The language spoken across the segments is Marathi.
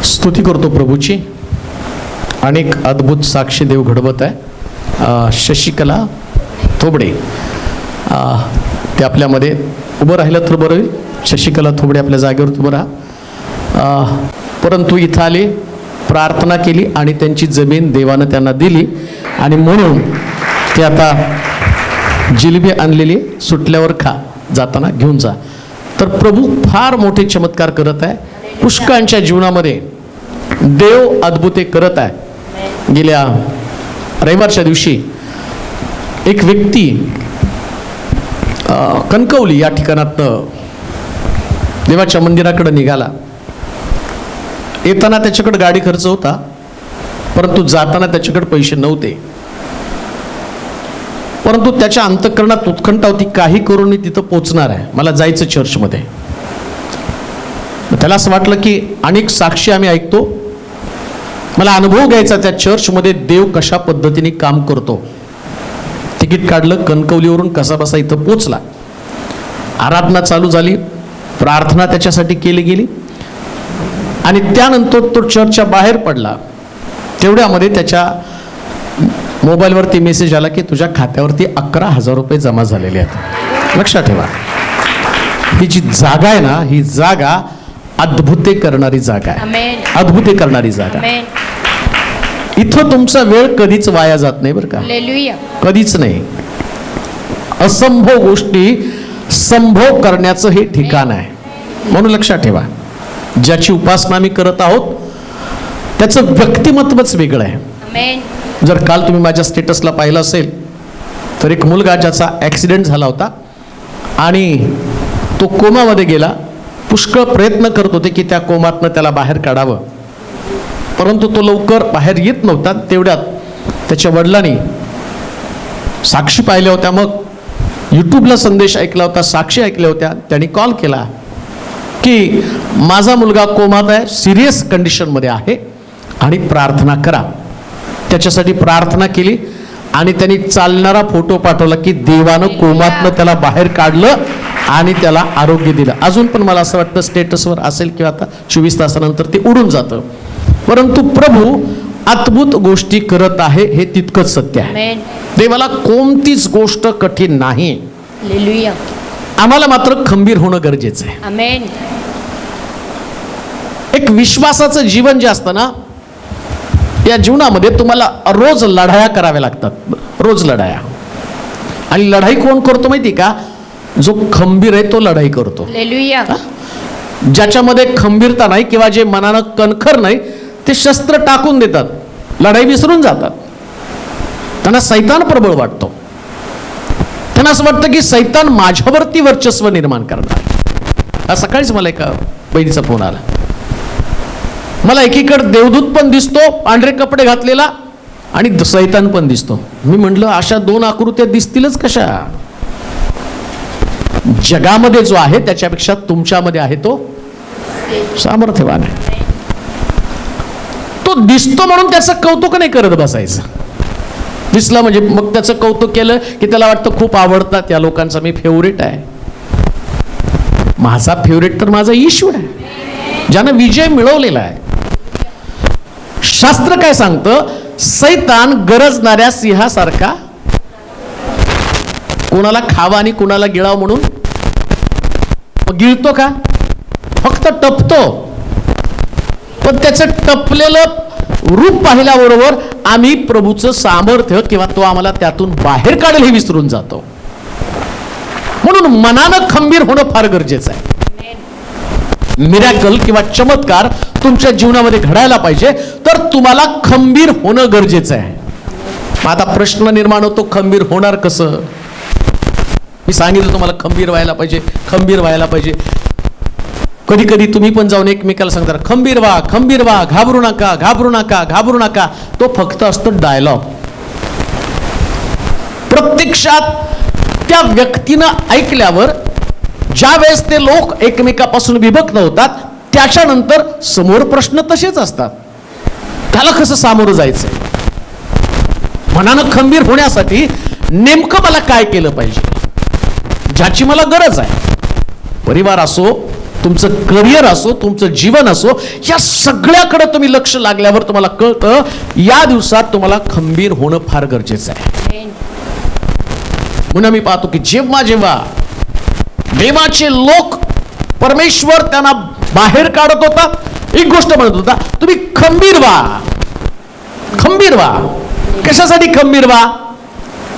स्तुती करतो प्रभूची. अनेक अद्भुत साक्षी देव घडवत आहे. शशिकला थोबडे ते आपल्यामध्ये उभं राहिलं तर बरं होईल. शशिकला थोबडे आपल्या जागेवर उभं राहा. परंतु इथं आले, प्रार्थना केली आणि त्यांची जमीन देवानं त्यांना दिली आणि म्हणून ते आता जिलेबी आणलेली सुटल्यावर खा, जाताना घेऊन जा. तर प्रभू फार मोठे चमत्कार करत आहे. पुष्कळांच्या जीवनामध्ये देव अद्भुते करत आहे. गेल्या रविवारच्या दिवशी एक व्यक्ती कणकवली या ठिकाणातनं देवाच्या मंदिराकडे निघाला. येताना त्याच्याकडे गाडी खर्च होता, परंतु जाताना त्याच्याकडे पैसे नव्हते. परंतु त्याच्या अंतःकरणात उत्कंठा होती, काही करून मी तिथं पोचणार आहे, मला जायचं चर्चमध्ये. त्याला असं वाटलं की अनेक साक्षी आम्ही ऐकतो, मला अनुभव घ्यायचा त्या चर्चमध्ये देव कशा पद्धतीने काम करतो. तिकीट काढलं, कणकवलीवरून कसा बसा इथं पोचला. आराधना चालू झाली, प्रार्थना त्याच्यासाठी केली गेली आणि त्यानंतर तो चर्चच्या बाहेर पडला. तेवढ्यामध्ये त्याच्या मोबाईलवरती मेसेज आला की तुझ्या खात्यावरती 11,000 रुपये जमा झालेले आहेत. लक्षात ठेवा, ही जी जागा आहे ना, ही जागा अद्भुते करणारी जागा आहे. अद्भुते करणारी जागा. इथं तुमचा वेळ कधीच वाया जात नाही बरं का, कधीच नाही. असंभव गोष्टी संभव करण्याचं हे ठिकाण आहे. म्हणून लक्षात ठेवा, ज्याची उपासना मी करत आहोत त्याचं व्यक्तिमत्वच वेगळं आहे. जर काल तुम्ही माझ्या स्टेटसला पाहिलं असेल तर एक मुलगा ज्याचा ॲक्सिडेंट झाला होता आणि तो कोमामध्ये गेला. पुष्कळ प्रयत्न करत होते की त्या कोमातनं त्याला बाहेर काढावं, परंतु तो लवकर बाहेर येत नव्हता. तेवढ्यात त्याच्या वडिलांनी साक्षी पाहिल्या होत्या, मग यूट्यूबला संदेश ऐकला होता, साक्षी ऐकल्या होत्या. त्यांनी कॉल केला की माझा मुलगा कोमात आहे, सिरियस कंडिशनमध्ये आहे आणि प्रार्थना करा. त्याच्यासाठी प्रार्थना केली आणि त्यांनी चालणारा फोटो पाठवला की देवानं कोमातनं त्याला बाहेर काढलं आणि त्याला आरोग्य दिलं. अजून पण मला असं वाटतं स्टेटसवर असेल किंवा आता 24 तासानंतर ते उडून जातं. परंतु प्रभू अद्भुत गोष्टी करत आहे, हे तितकंच सत्य आहे. देवाला कोणतीच गोष्ट कठीण नाही. आम्हाला मात्र खंबीर होणं गरजेचं आहे. एक विश्वासाचं जीवन जे असतं ना, या जीवनामध्ये तुम्हाला रोज लढाया कराव्या लागतात, रोज लढाया. आणि लढाई कोण करतो माहिती का? जो खंबीर आहे तो लढाई करतो. ज्याच्यामध्ये खंबीरता नाही किंवा जे मनानं कणखर नाही ते शस्त्र टाकून देतात, लढाई विसरून जातात. त्यांना सैतान प्रबळ वाटतो. त्यांना असं वाटतं की सैतान माझ्यावरती वर्चस्व निर्माण करणार. आज सकाळीच मला एका बहिणीचा फोन आला, मला एकीकडे देवदूत पण दिसतो पांढरे कपडे घातलेला आणि सैतान पण दिसतो. मी म्हटलं अशा दोन आकृत्या दिसतीलच कशा? जगामध्ये जो आहे त्याच्यापेक्षा तुमच्यामध्ये आहे तो सामर्थ्यवान आहे. तो दिसतो म्हणून त्याचं कौतुक नाही करत बसायचं. दिसला म्हणजे मग त्याचं कौतुक केलं की त्याला वाटतं खूप आवडतात या लोकांचा, मी फेवरेट आहे. माझा फेवरेट तर माझा ईश्वर आहे, ज्यानं विजय मिळवलेला आहे. शास्त्र काय सांगतं? सैतान गरजणाऱ्या सिंहासारखा कोणाला खावा आणि कोणाला गिळाव म्हणून गिळतो का? फक्त टपतो. पण त्याचं टपलेलं रूप पाहिल्याबरोबर आम्ही प्रभूचं सामर्थ्य किंवा तो आम्हाला त्यातून बाहेर काढेल हे विसरून जातो. म्हणून मनानं खंबीर होणं फार गरजेचं आहे. मिरॅकल किंवा चमत्कार तुमच्या जीवनामध्ये घडायला पाहिजे तर तुम्हाला खंबीर होणं गरजेचं आहे. आता प्रश्न निर्माण होतो, खंबीर होणार कसं? मी सांगितलं तुम्हाला खंबीर व्हायला पाहिजे, खंबीर व्हायला पाहिजे. कधी कधी तुम्ही पण जाऊन एकमेकाला सांगता खंबीर व्हा, खंबीर व्हा, घाबरू नका, घाबरू नका, घाबरू नका. तो फक्त असतो डायलॉग. प्रत्यक्षात त्या व्यक्तीनं ऐकल्यावर ज्या वेळेस ते लोक एकमेकापासून विभक्त होतात त्याच्यानंतर समोर प्रश्न तसेच असतात, त्याला कसं सामोरं जायचं? मनानं खंबीर होण्यासाठी नेमकं मला काय केलं पाहिजे, ज्याची मला गरज आहे? परिवार असो, तुमचं करिअर असो, तुमचं जीवन असो, या सगळ्याकडे तुम्ही लक्ष लागल्यावर तुम्हाला कळतं या दिवसात तुम्हाला खंबीर होणं फार गरजेचं आहे. म्हणून मी पाहतो की जेव्हा जेव्हा देवाचे लोक, परमेश्वर त्यांना बाहेर काढत होता, एक गोष्ट म्हणत होता, तुम्ही खंबीर व्हा. खंबीर व्हा. कशासाठी खंबीर व्हा?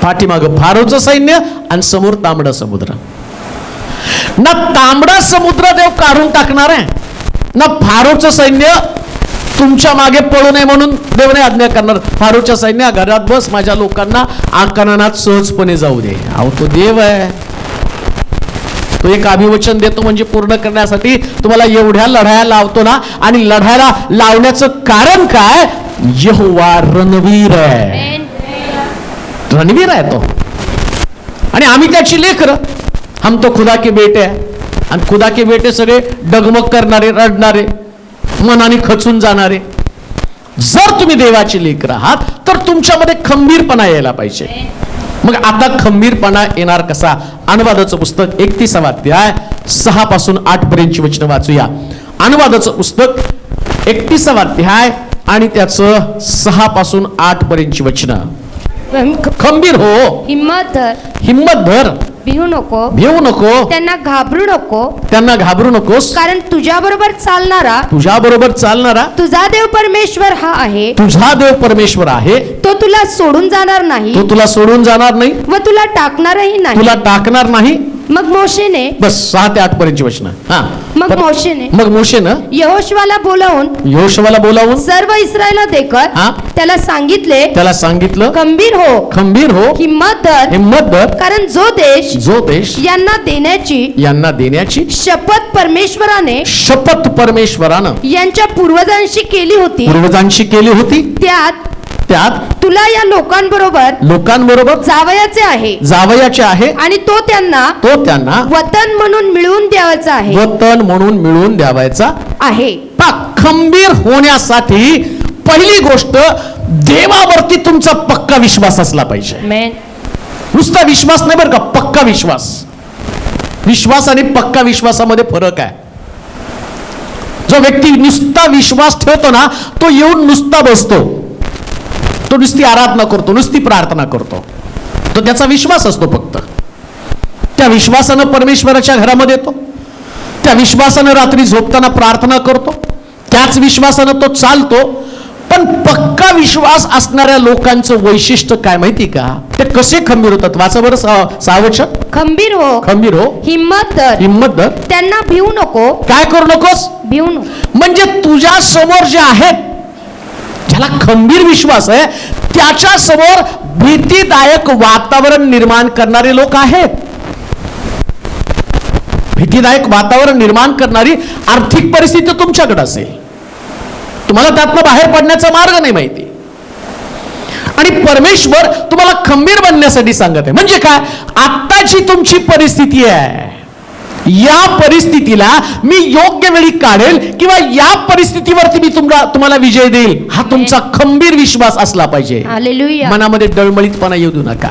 पाठीमागं फारोचं सैन्य आणि समोर तांबडा समुद्र. ना तांबडा समुद्र देव काढून टाकणार आहे, ना फारोचं सैन्य तुमच्या मागे पळू नये म्हणून देव नाही आज्ञा करणार. फारोच्या सैन्य घरात बस, माझ्या लोकांना आकानात सहजपणे जाऊ दे. अहो तो देव आहे. तो एक अभिवचन देतो म्हणजे पूर्ण करण्यासाठी तुम्हाला एवढ्या लढाया लावतो ना. आणि लढायला लावण्याचं कारण काय? यहोवा रणवीर आहे. रणवीर आहे तो. आणि आम्ही त्याची लेकरं. हम तो खुदा के बेटे आहे. आणि खुदा के बेटे सगळे डगमग करणारे, रडणारे, मनाने खचून जाणारे. जर तुम्ही देवाची लेकर आहात तर तुमच्यामध्ये खंबीरपणा यायला पाहिजे. मग आता खंबीरपणा येणार कसा? अनुवादाचं पुस्तक 31 अध्याय 6 पासून 8 पर्यंतची वचनं वाचूया. अनुवादाचं पुस्तक 31 अध्याय आणि त्याचं 6 पासून 8 पर्यंतची वचनं. खंबीर हो, हिम्मत धर, भिवू नको, भिवू नको, त्यांना घाबरू नको, त्यांना घाबरू नकोस, कारण तुझ्या बरोबर चालणारा तुझा देव परमेश्वर हा आहे. तुझा देव परमेश्वर आहे. तो तुला सोडून जाणार नाही, तो तुला सोडून जाणार नाही व तुला टाकणारही नाही. तुला टाकणार नाही. मग मोशेने, बस 6 ते 8 पर्यंतची वचनं. मग मोशेनं यहोशुआला बोलावून सर्व इस्रायला देखत त्याला सांगितलं, खंबीर हो, हिम्मत धर, कारण जो देश यांना देण्याची शपथ परमेश्वरानं यांच्या पूर्वजांशी केली होती, त्यात तुला या लोकांबरोबर जावयाचे आहे आणि तो त्यांना वतन म्हणून मिळवून द्यावायचा आहे. खंबीर होण्यासाठी पहिली गोष्ट देवावरती तुमचा पक्का विश्वास असला पाहिजे. नुसता विश्वास नाही बरं का, पक्का विश्वास. विश्वास आणि पक्का विश्वासामध्ये फरक आहे. जो व्यक्ती नुसता विश्वास ठेवतो ना, तो येऊन नुसता बसतो, तो नुसती आराधना करतो, नुसती प्रार्थना करतो, तो त्याचा विश्वास असतो फक्त. त्या विश्वासानं परमेश्वराच्या घरामध्ये येतो, त्या विश्वासानं रात्री झोपताना प्रार्थना करतो, त्याच विश्वासानं तो चालतो. पण पक्का विश्वास असणाऱ्या लोकांचं वैशिष्ट्य काय माहिती का? ते कसे खंबीर होतात? वाचा बरं 6 वचन. खंबीर हो, हिम्मत धर, त्यांना भिवू नको. काय करू नकोस? भिवू नको. म्हणजे तुझ्या समोर जे आहेत, ज्याला खंबीर विश्वास आहे, त्याच्या समोर भीतीदायक वातावरण निर्माण करणारे लोक आहेत. भीतीदायक वातावरण निर्माण करणारी आर्थिक परिस्थिती तुमच्याकडे असेल, तुम्हाला त्यातनं बाहेर पडण्याचा मार्ग नाही माहिती, आणि परमेश्वर तुम्हाला खंबीर बनण्यासाठी सांगत आहे. म्हणजे काय? आत्ताची तुमची परिस्थिती आहे, या परिस्थितीला मी योग्य वेळी काढेल किंवा या परिस्थितीवरती मी तुम्हाला विजय देईल, हा तुमचा खंबीर विश्वास असला पाहिजे. हालेलुया. मनामध्ये डळमळीतपणा येऊ देऊ नका.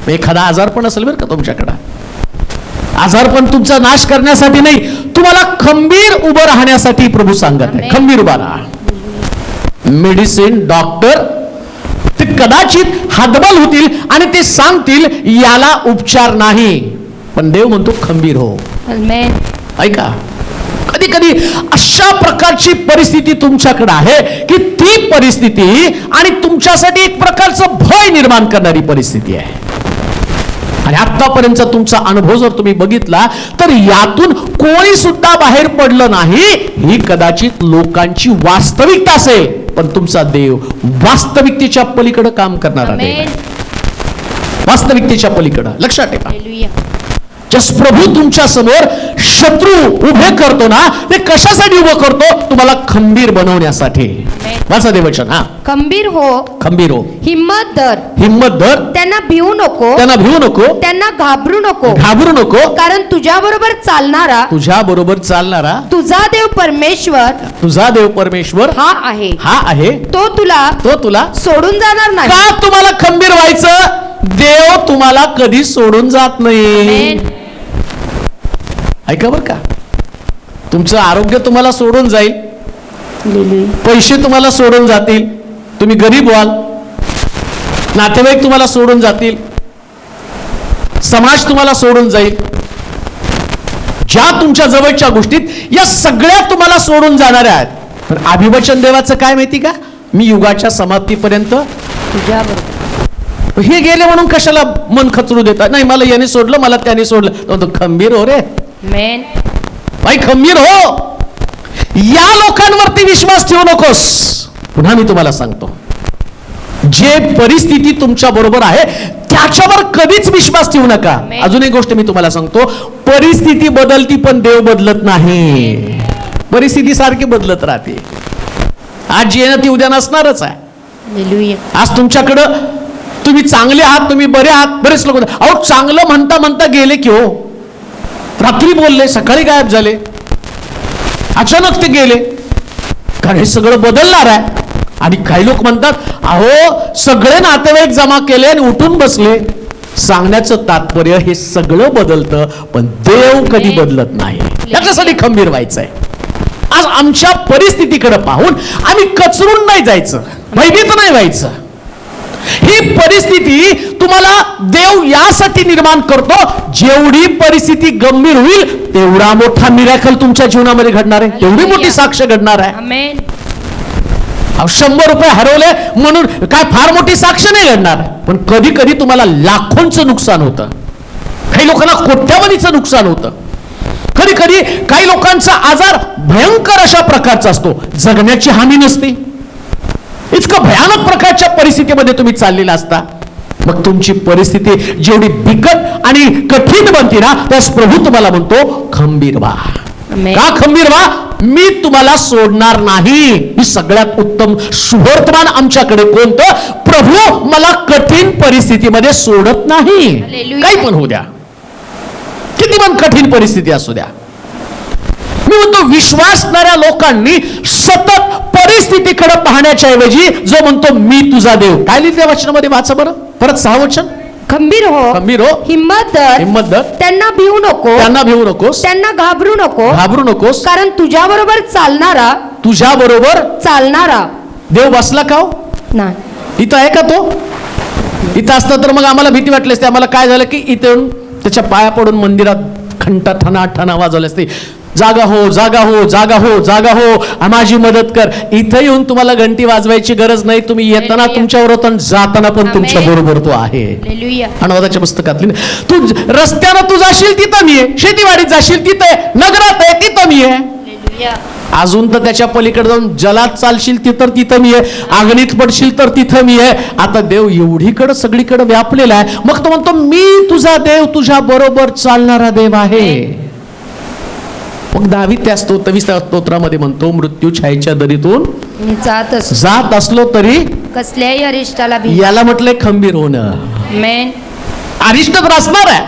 एखादा आजारपण असेल बरं का तुमच्याकडे, आजारपण तुमचा नाश करण्यासाठी नाही, तुम्हाला खंबीर उभं राहण्यासाठी प्रभू सांगत आहे. खंबीर उभा राहा. मेडिसिन, डॉक्टर ते कदाचित हातबल होतील आणि ते सांगतील याला उपचार नाही, पण देव म्हणतो खंबीर हो. ऐका, कधी कधी अशा प्रकारची परिस्थिती तुमच्याकडे आहे की ती परिस्थिती आणि तुमच्यासाठी एक प्रकारचं भय निर्माण करणारी परिस्थिती आहे. आणि आतापर्यंतचा तुमचा अनुभव जर तुम्ही बघितला तर यातून कोणी सुद्धा बाहेर पडलं नाही. ही कदाचित लोकांची वास्तविकता असेल, पण तुमचा देव वास्तविकतेच्या पलीकडे काम करणारा देव आहे. वास्तविकतेच्या पलीकडे. लक्षात ठेवा, जस प्रभू तुमच्या समोर शत्रू उभे करतो ना, ते कशासाठी उभं करतो? तुम्हाला खंबीर बनवण्यासाठी. वाचा देवचन. खंबीर हो, हिम्मत धर, त्यांना भिवू नको, त्यांना घाबरू नको, कारण तुझ्या बरोबर चालणारा तुझा देव परमेश्वर हा आहे. तो तुला सोडून जाणार नाही. का तुम्हाला खंबीर व्हायचं? देव तुम्हाला कधी सोडून जात नाही. ऐका बरं का, तुमचं आरोग्य तुम्हाला सोडून जाईल, पैसे तुम्हाला सोडून जातील, तुम्ही गरीब व्हाल, नातेवाईक तुम्हाला सोडून जातील, समाज तुम्हाला सोडून जाईल, ज्या तुमच्या जवळच्या गोष्टीत या सगळ्या तुम्हाला सोडून जाणाऱ्या आहेत. पण अभिवचन देवाचं काय माहिती का? मी युगाच्या समाप्तीपर्यंत तुझ्याबरोबर. हे गेले म्हणून कशाला मन खचरू देतात? नाही मला याने सोडलं, मला त्याने सोडलं. तो खंबीर हो रे मेन. भाई, खंबीर हो. या लोकांवरती विश्वास ठेवू नकोस. पुन्हा मी तुम्हाला सांगतो, जे परिस्थिती तुमच्या बरोबर आहे त्याच्यावर कधीच विश्वास ठेवू नका. अजून एक गोष्ट मी तुम्हाला सांगतो, परिस्थिती बदलती पण देव बदलत नाही. परिस्थिती सारखी बदलत राहते. आज जे येणं ती उद्या नसणारच आहे. हालेलुया. आज तुमच्याकडं तुम्ही चांगले आहात, तुम्ही बरे आहात. बरेच लोक अहो चांगलं म्हणता म्हणता गेले की हो, रात्री बोलले सकाळी गायब झाले, अचानक ते गेले. कारण हे सगळं बदलणार आहे. आणि काही लोक म्हणतात अहो सगळे नातेवाईक जमा केले आणि उठून बसले. सांगण्याचं तात्पर्य हे सगळं बदलतं पण देव कधी बदलत नाही. याच्यासाठी खंबीर व्हायचंय. आज आमच्या परिस्थितीकडे पाहून आम्ही कचरून नाही जायचं, भयभीत नाही व्हायचं. ही परिस्थिती तुम्हाला देव यासाठी निर्माण करतो, जेवढी परिस्थिती गंभीर होईल तेवढा मोठा मिरॅकल तुमच्या जीवनामध्ये घडणार आहे, तेवढी मोठी साक्ष घडणार आहे. आमेन. 100 रुपये हरवले म्हणून काय फार मोठी साक्ष नाही घडणार. पण कधी कधी तुम्हाला लाखोंचं नुकसान होतं, काही लोकांना कोट्यावधीचं नुकसान होतं. कधी कधी काही लोकांचा आजार भयंकर अशा प्रकारचा असतो, जगण्याची हानी नसते. इतकं भयानक प्रकारच्या परिस्थितीमध्ये तुम्ही चाललेला असता. मग तुमची परिस्थिती जेवढी बिकट आणि कठीण बनते ना, त्यास प्रभू तुम्हाला म्हणतो खंबीर व्हा. का खंबीर व्हा? मी तुम्हाला सोडणार नाही. ही सगळ्यात उत्तम शुभवर्तमान आमच्याकडे कोणतं? प्रभू मला कठीण परिस्थितीमध्ये सोडत नाही. काही पण होऊ द्या, किती पण कठीण परिस्थिती असू द्या. मी म्हणतो विश्वासणाऱ्या लोकांनी सतत परिस्थितीकडे पाहण्याच्या ऐवजी जो म्हणतो मी तुझा देव, काय लिहिलं वचनामध्ये वाचा बरं परत 6 वचन. खंबीर हो, खंबीर हो, हिम्मत धर, हिम्मत धर, त्यांना भिवू नको, त्यांना भिवू नकोस, त्यांना घाबरू नको, घाबरू नकोस, कारण तुझ्या बरोबर चालणारा, तुझ्या बरोबर चालणारा देव बसला का हो? नाही. इथं आहे का तो? इथं असता तर मग आम्हाला भीती वाटली असते. आम्हाला काय झालं की इथे येऊन त्याच्या पाया पडून मंदिरात घंटा ठणा ठणा वाजवले असते, जागा हो, जागा हो, जागा हो, जागा हो, माझी मदत कर. इथं येऊन तुम्हाला घंटी वाजवायची गरज नाही. तुम्ही येताना तुमच्यावर होता, जाताना पण तुमच्या बरोबर तो आहे. हालेलुया. अनुवादाच्या पुस्तकातली तू रस्त्यानं तू जाशील तिथं मी आहे, शेतीवाडीत जाशील तिथं आहे, नगरात आहे तिथं मी आहे, हालेलुया. अजून तर त्याच्या पलीकडे जाऊन जलात चालशील तिथं मी आहे, अग्नीत पडशील तर तिथं मी आहे. आता देव एवढीकडे सगळीकडे व्यापलेला आहे. मग तो म्हणतो मी तुझा देव, तुझ्या बरोबर चालणारा देव आहे. मग दावीद त्या 20व्या स्तोत्रामध्ये म्हणतो मृत्यू छायेच्या दरीतून मी जात असलो तरी कसल्याही अरिष्टाला भी. याला म्हटलंय खंबीर होणं. मेन. अरिष्ट तर असणार आहे,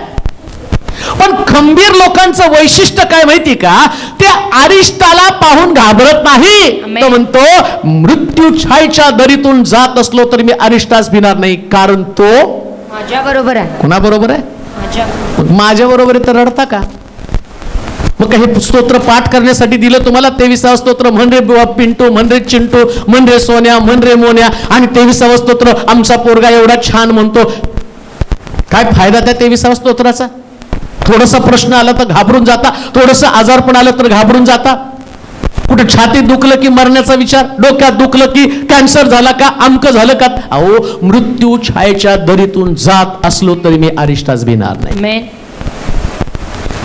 पण खंबीर लोकांचं वैशिष्ट्य काय माहिती का? ते अरिष्टाला पाहून घाबरत नाही. तो म्हणतो मृत्यू छायेच्या दरीतून जात असलो तरी मी अरिष्टास भिणार नाही, कारण तो माझ्या बरोबर आहे. कोणा बरोबर आहे? माझ्या बरोबर आहे. तर रडता का? मग हे स्तोत्र पाठ करण्यासाठी दिलं तुम्हाला 23वं स्तोत्र, म्हण रे पिंटू, म्हण रे चिंटू, म्हण रे सोन्या, म्हण रे मोन्या. आणि 23वं स्तोत्र आमचा पोरगा एवढा छान म्हणतो. काय फायदा त्या 23व्या स्तोत्राचा? थोडासा प्रश्न आला तर घाबरून जाता, थोडस आजारपण आलं तर घाबरून जाता, कुठे छातीत दुखलं की मरण्याचा विचार, डोक्यात दुखलं की कॅन्सर झाला का, अमक झालं का. अहो मृत्यू छायेच्या दरीतून जात असलो तरी मी अरिष्टास भिणार नाही.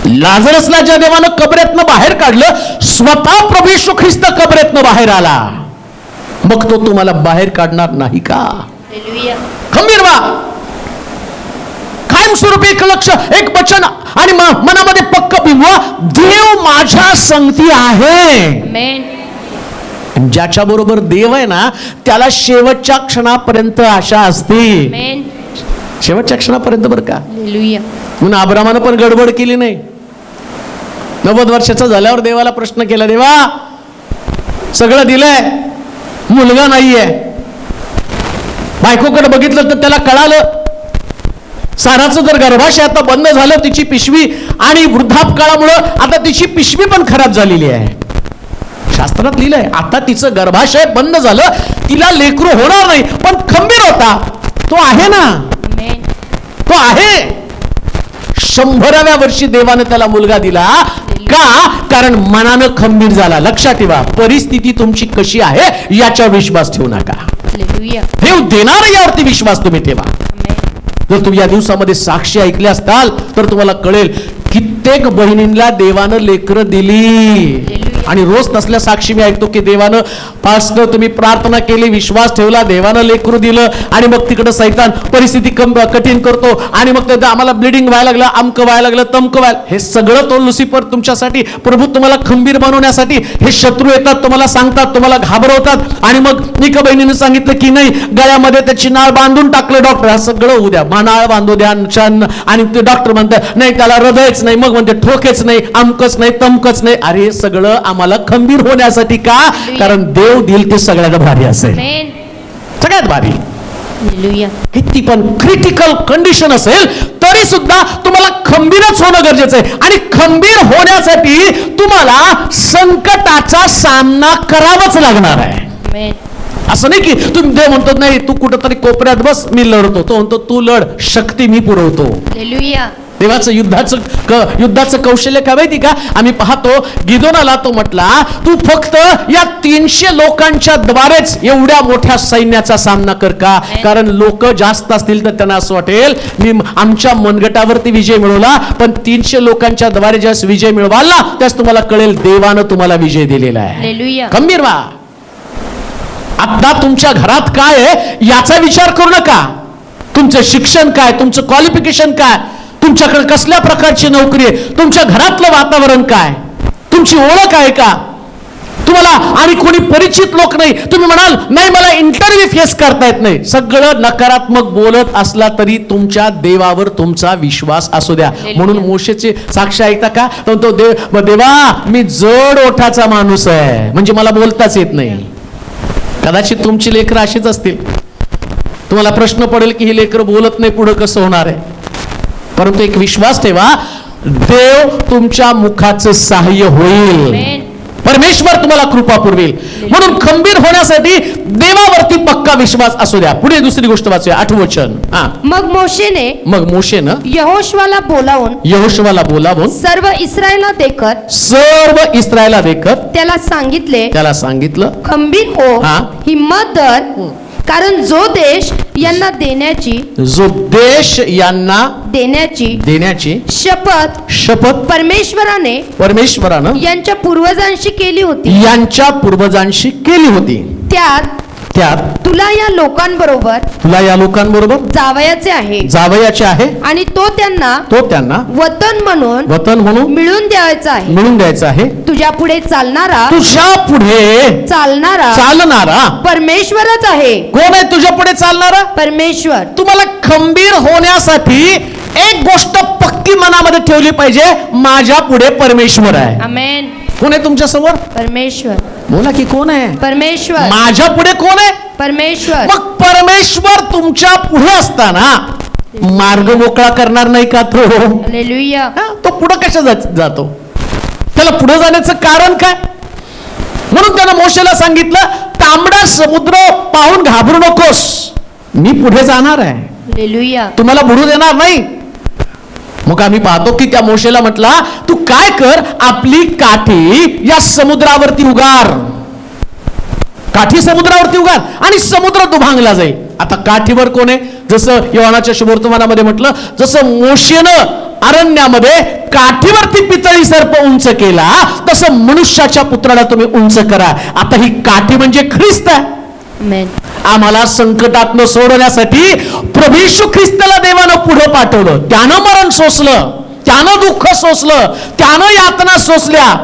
लाजरसला ज्या देवानं कबरेतनं बाहेर काढलं, स्वतः प्रभू येशू ख्रिस्त कबरेतनं बाहेर आला, मग तो तुम्हाला बाहेर काढणार नाही का? खंबीर व्हा. कायमस्वरूपी एक लक्ष, एक वचन आणि मनामध्ये पक्क बिंबवा, देव माझ्या संगती आहे. ज्याच्या बरोबर देव आहे ना त्याला शेवटच्या क्षणापर्यंत आशा असते. शेवटच्या क्षणापर्यंत बरं का. म्हणून अब्रामानं पण गडबड केली नाही. 90 वर्षाचा झाल्यावर देवाला प्रश्न केला, देवा सगळं दिलंय, मुलगा नाहीये. बायकोकडे बघितलं तर त्याला कळालं साराचं जर गर्भाशय आता बंद झालं, तिची पिशवी आणि वृद्धापकाळामुळं आता तिची पिशवी पण खराब झालेली आहे. शास्त्रात लिहिलंय आता तिचं गर्भाशय बंद झालं, तिला लेकरू होणार नाही, पण खंबीर होता. तो आहे ना, तो आहे. 100व्या वर्षी देवानं त्याला मुलगा दिला. का? कारण मनानं खंबीर झाला. लक्षात ठेवा, परिस्थिती तुमची कशी आहे याच्यावर विश्वास ठेवू नका. देव देणार यावरती विश्वास तुम्ही ठेवा. जर तुम्ही या दिवसामध्ये साक्षी ऐकल्या असताल तर तुम्हाला कळेल कित्येक बहिणींना देवानं लेकरं दिली. आणि रोज तसल्या साक्षी मी ऐकतो की देवानं पासनं तुम्ही प्रार्थना केली, विश्वास ठेवला, देवानं लेकरू दिलं, आणि मग तिकडं सैतान परिस्थिती कठीण करतो, आणि मग ते आम्हाला ब्लिडिंग व्हायला लागलं, अमकं व्हायला लागलं, तमकं व्हायला. हे सगळं तो लुसिफर तुमच्यासाठी, प्रभू तुम्हाला खंबीर बनवण्यासाठी हे शत्रू येतात, तुम्हाला सांगतात, तुम्हाला घाबरवतात. आणि मग एका बहिणीने सांगितलं की नाही, गळ्यामध्ये त्याची नाळ बांधून टाकलं डॉक्टर. हा सगळं होऊ द्या, नाळ बांधू द्या, आणि ते डॉक्टर म्हणतात नाही त्याला हृदयच नाही, मग म्हणते ठोकेच नाही, अमकच नाही, तमकच नाही. अरे सगळं आम्हाला खंबीर होण्यासाठी. का? कारण देव दिल ते सगळ्यात भारी असेल, सगळ्यात भारी. किती पण क्रिटिकल कंडिशन असेल तरी सुद्धा तुम्हाला खंबीरच होणं गरजेचं आहे. आणि खंबीर होण्यासाठी तुम्हाला संकटाचा सामना करावाच लागणार आहे. असं नाही की तुम्ही देव म्हणतो नाही तू कुठंतरी कोपऱ्यात बस, मी लढतो. तो म्हणतो तू लढ, शक्ती मी पुरवतो. देवाचं युद्धाचं कौशल्य काय माहिती का? आम्ही पाहतो गिदोनाला तो म्हटला तू फक्त या 300 लोकांच्या द्वारेच एवढ्या मोठ्या सैन्याचा सामना कर. का? कारण लोक जास्त असतील तर त्यांना असं वाटेल मी आमच्या मनगटावरती विजय मिळवला, पण 300 लोकांच्या द्वारे ज्यास विजय मिळवाल ना त्यास तुम्हाला कळेल देवानं तुम्हाला विजय दिलेला आहे. खंबीर व्हा. आता तुमच्या घरात काय आहे याचा विचार करू नका. तुमचं शिक्षण काय, तुमचं क्वालिफिकेशन काय, तुमच्याकडे कसल्या प्रकारची नोकरी आहे, तुमच्या घरातलं वातावरण काय, तुमची ओळख आहे का, तुम्हाला आणि कोणी परिचित लोक नाही. तुम्ही म्हणाल नाही मला इंटरव्ह्यू फेस करता येत नाही, सगळं नकारात्मक बोलत असला तरी तुमच्या देवावर तुमचा विश्वास असू द्या. म्हणून मोशेचे साक्ष ऐकता का? तो देवा मी जड ओठाचा माणूस आहे, म्हणजे मला बोलताच येत नाही. कदाचित तुमची लेकरं अशीच असतील. तुम्हाला प्रश्न पडेल की ही लेकरं बोलत नाही, पुढे कसं होणार आहे. परंतु एक विश्वास ठेवा, देव तुमच्या मुखाचं सहाय्य होईल, परमेश्वर तुम्हाला कृपा पुरवेल. म्हणून खंबीर होण्यासाठी देवावरती पक्का विश्वास असू द्या. पुढे दुसरी गोष्ट वाचूया, 8 वचन. मग मोशेनं यहोशुवाला बोलावून सर्व इस्रायला देखत त्याला सांगितलं खंबीर हो, हिम्मत धर, कारण जो देश यांना देण्याची शपथ परमेश्वरानं यांच्या पूर्वजांशी केली होती त्यात तुला या लोकांबरोबर जावयाचे आहे आणि तो त्यांना वतन म्हणून मिळून द्यायचा आहे. तुझ्या पुढे चालणारा परमेश्वरच आहे. कोण आहे तुझ्या पुढे चालणारा? परमेश्वर. तुम्हाला खंबीर होण्यासाठी एक गोष्ट पक्की मनामध्ये ठेवली पाहिजे, माझ्या पुढे परमेश्वर आहे. आमेन. कोण आहे तुमच्या समोर? परमेश्वर. बोला की कोण आहे? परमेश्वर. माझ्या पुढे कोण आहे? परमेश्वर. मग परमेश्वर तुमच्या पुढे असताना मार्ग मोकळा करणार नाही का तो? हालेलुया. तो पुढे कशा जातो? त्याला पुढे जाण्याचं कारण काय? म्हणून त्यानं मोशेला सांगितलं तांबडा समुद्र पाहून घाबरू नकोस, मी पुढे जाणार आहे. हालेलुया. तुम्हाला बुडू देणार नाही. मग आम्ही पाहतो की त्या मोशेला म्हटला तू काय कर, आपली काठी या समुद्रावरती उगार, काठी समुद्रावरती उगार आणि समुद्र दुभांगला जाईल. आता काठीवर कोण आहे? जसं योहानाच्या शुभवर्तमानामध्ये म्हटलं, जसं मोशेनं अरण्यामध्ये काठीवरती पितळी सर्प उंच केला, तसं मनुष्याच्या पुत्राला तुम्ही उंच करा. आता ही काठी म्हणजे ख्रिस्त आहे. आम्हाला संकटातनं सोडवण्यासाठी प्रभू येशू ख्रिस्ताला देवानं पुढे पाठवलं. त्यानं मरण सोसलं, त्यानं दुःख सोसलं, त्यानं यातना सोसल्या,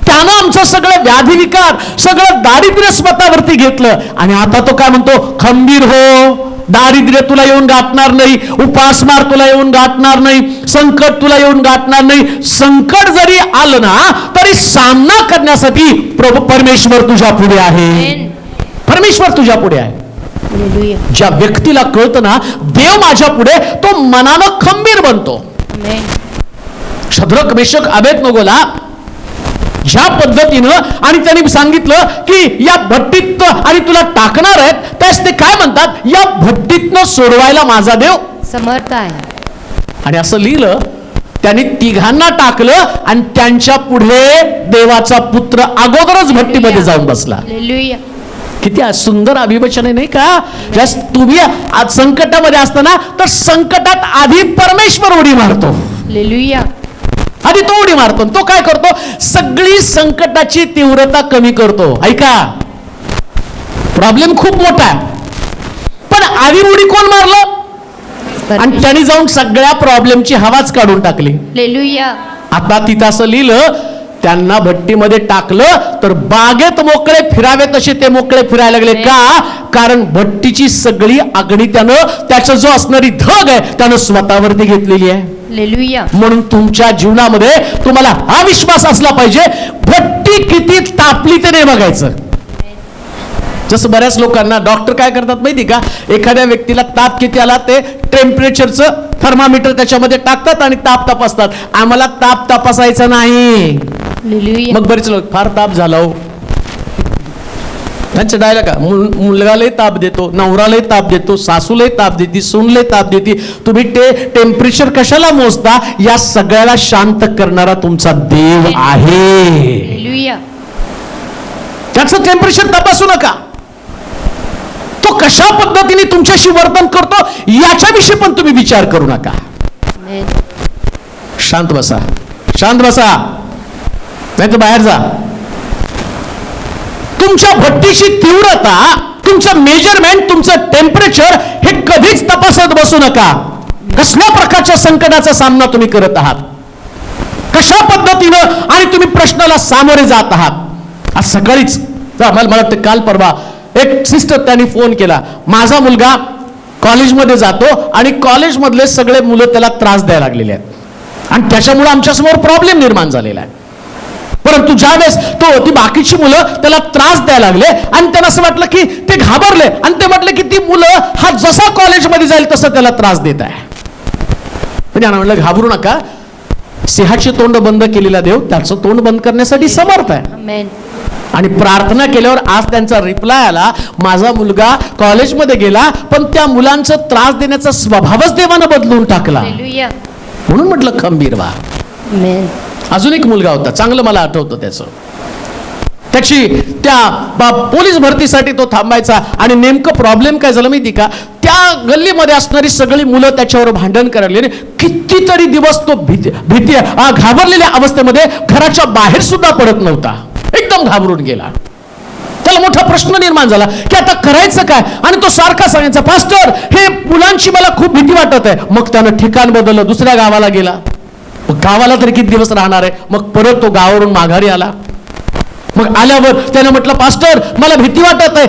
त्यानं आमचं सगळं व्याधी विकार, सगळं दारिद्र्य स्वतःवरती घेतलं. आणि आता तो काय म्हणतो? खंबीर हो, दारिद्र्य तुला येऊन गाठणार नाही, उपासमार तुला येऊन गाठणार नाही, संकट तुला येऊन गाठणार नाही. संकट जरी आलं ना तरी सामना करण्यासाठी प्रभू परमेश्वर तुझ्या पुढे आहे. परमेश्वर तुझ्या पुढे आहे. हालेलुया. ज्या व्यक्तीला कळतं ना देव माझ्या पुढे, तो मनानं खंबीर बनतो. आमेन. शद्रक मेषक अबेदनगोला ज्या पद्धतीनं आणि त्यांनी सांगितलं की या भट्टीत आणि तुला टाकणार आहेत, त्यास ते काय म्हणतात, या भट्टीतनं सोडवायला माझा देव समर्थ आहे. आणि असं लिहिलं. त्यांनी तिघांना टाकलं आणि त्यांच्या पुढे देवाचा पुत्र अगोदरच भट्टीमध्ये जाऊन बसला. हालेलुया. किती सुंदर अभिवचन आहे नाही का. ज्यास तुम्ही आज संकटामध्ये असताना तर संकटात आधी परमेश्वर उडी मारतो. हालेलुया. आधी तो उडी मारतो. तो काय करतो, सगळी संकटाची तीव्रता कमी करतो. ऐका, प्रॉब्लेम खूप मोठा आहे, पण आधी उडी कोण मारलं, आणि त्यांनी जाऊन सगळ्या प्रॉब्लेमची हवाच काढून टाकली. हालेलुया. आता तिथं असं लिहिलं, त्यांना भट्टीमध्ये टाकलं तर बागेत मोकळे फिरावे तसे ते मोकळे फिरायला लागले. का? कारण भट्टीची सगळी आगणी त्यानं, त्याचा जो असणारी धग आहे त्यानं स्वतःवरती घेतलेली आहे. हालेलुया. म्हणून तुमच्या जीवनामध्ये तुम्हाला हा विश्वास असला पाहिजे, भट्टी किती तापली ते नाही बघायचं. जसं बऱ्याच लोकांना डॉक्टर काय करतात माहिती का, एखाद्या व्यक्तीला ताप किती आला ते टेम्परेचरचं थर्मामीटर त्याच्यामध्ये टाकतात आणि ताप तपासतात. आम्हाला ताप तपासायचा नाही. हालेलुया. मग बरेच लोक फार ताप झाला हो, त्यांचं डायलॉग का, मुलगालाही ताप देतो, नवरालाही ताप देतो, सासूलाही ताप देते, सूनलाही ताप देते. तुम्ही ते टेम्परेचर कशाला मोजता, या सगळ्याला शांत करणारा तुमचा देव आहे. हालेलुया. त्याचं टेम्परेचर तपासू नका. तो कशा पद्धतीने तुमच्याशी वर्तन करतो याच्याविषयी पण तुम्ही विचार करू नका. आमेन. शांत बसा, शांत बसा, नाही तर बाहेर जा. तुमच्या भट्टीची तीव्रता, तुमचं मेजरमेंट, तुमचं टेम्परेचर हे कधीच तपासत बसू नका. कसल्या प्रकारच्या संकटाचा सामना तुम्ही करत आहात, कशा पद्धतीनं आणि तुम्ही प्रश्नाला सामोरे जात आहात. आज सकाळीच मला वाटतं काल परवा एक सिस्टर त्यांनी फोन केला, माझा मुलगा कॉलेजमध्ये जातो आणि कॉलेजमधले सगळे मुलं त्याला त्रास द्यायला लागलेले आहेत आणि त्याच्यामुळे आमच्यासमोर प्रॉब्लेम निर्माण झालेला आहे. परंतु ज्यावेळेस ती बाकीची मुलं त्याला त्रास द्यायला लागले आणि त्यांना असं वाटलं की ते घाबरले आणि ते म्हटलं की ती मुलं हा जसा कॉलेजमध्ये जाईल तसं त्याला त्रास देत आहे. म्हणजे म्हटलं घाबरू नका, सिंहाचे तोंड बंद केलेला देव त्याचं तोंड बंद करण्यासाठी समर्थ आहे. आमेन. आणि प्रार्थना केल्यावर आज त्यांचा रिप्लाय आला, माझा मुलगा कॉलेजमध्ये गेला पण त्या मुलांचा त्रास देण्याचा स्वभावच देवानं बदलून टाकला. हालेलुया. म्हणून म्हटलं खंबीर व्हा. आमेन. अजून एक मुलगा होता, चांगलं मला आठवतं त्याचं, त्याची त्या पोलीस भरतीसाठी तो थांबायचा आणि नेमकं प्रॉब्लेम काय झालं माहिती का, त्या गल्लीमध्ये असणारी सगळी मुलं त्याच्यावर भांडण करायला लागली. कितीतरी दिवस तो भीती घाबरलेल्या अवस्थेमध्ये घराच्या बाहेर सुद्धा पडत नव्हता, एकदम घाबरून गेला. त्याला मोठा प्रश्न निर्माण झाला की आता करायचं काय, आणि तो सारखा सांगायचा, पास्टर हे मुलांची मला खूप भीती वाटत आहे. मग त्यानं ठिकाण बदललं, दुसऱ्या गावाला गेला. गावाला तरी किती दिवस राहणार आहे, मग परत तो गावावरून माघारी आला. मग आल्यावर त्याने म्हटलं, पास्टर मला भीती वाटत आहे,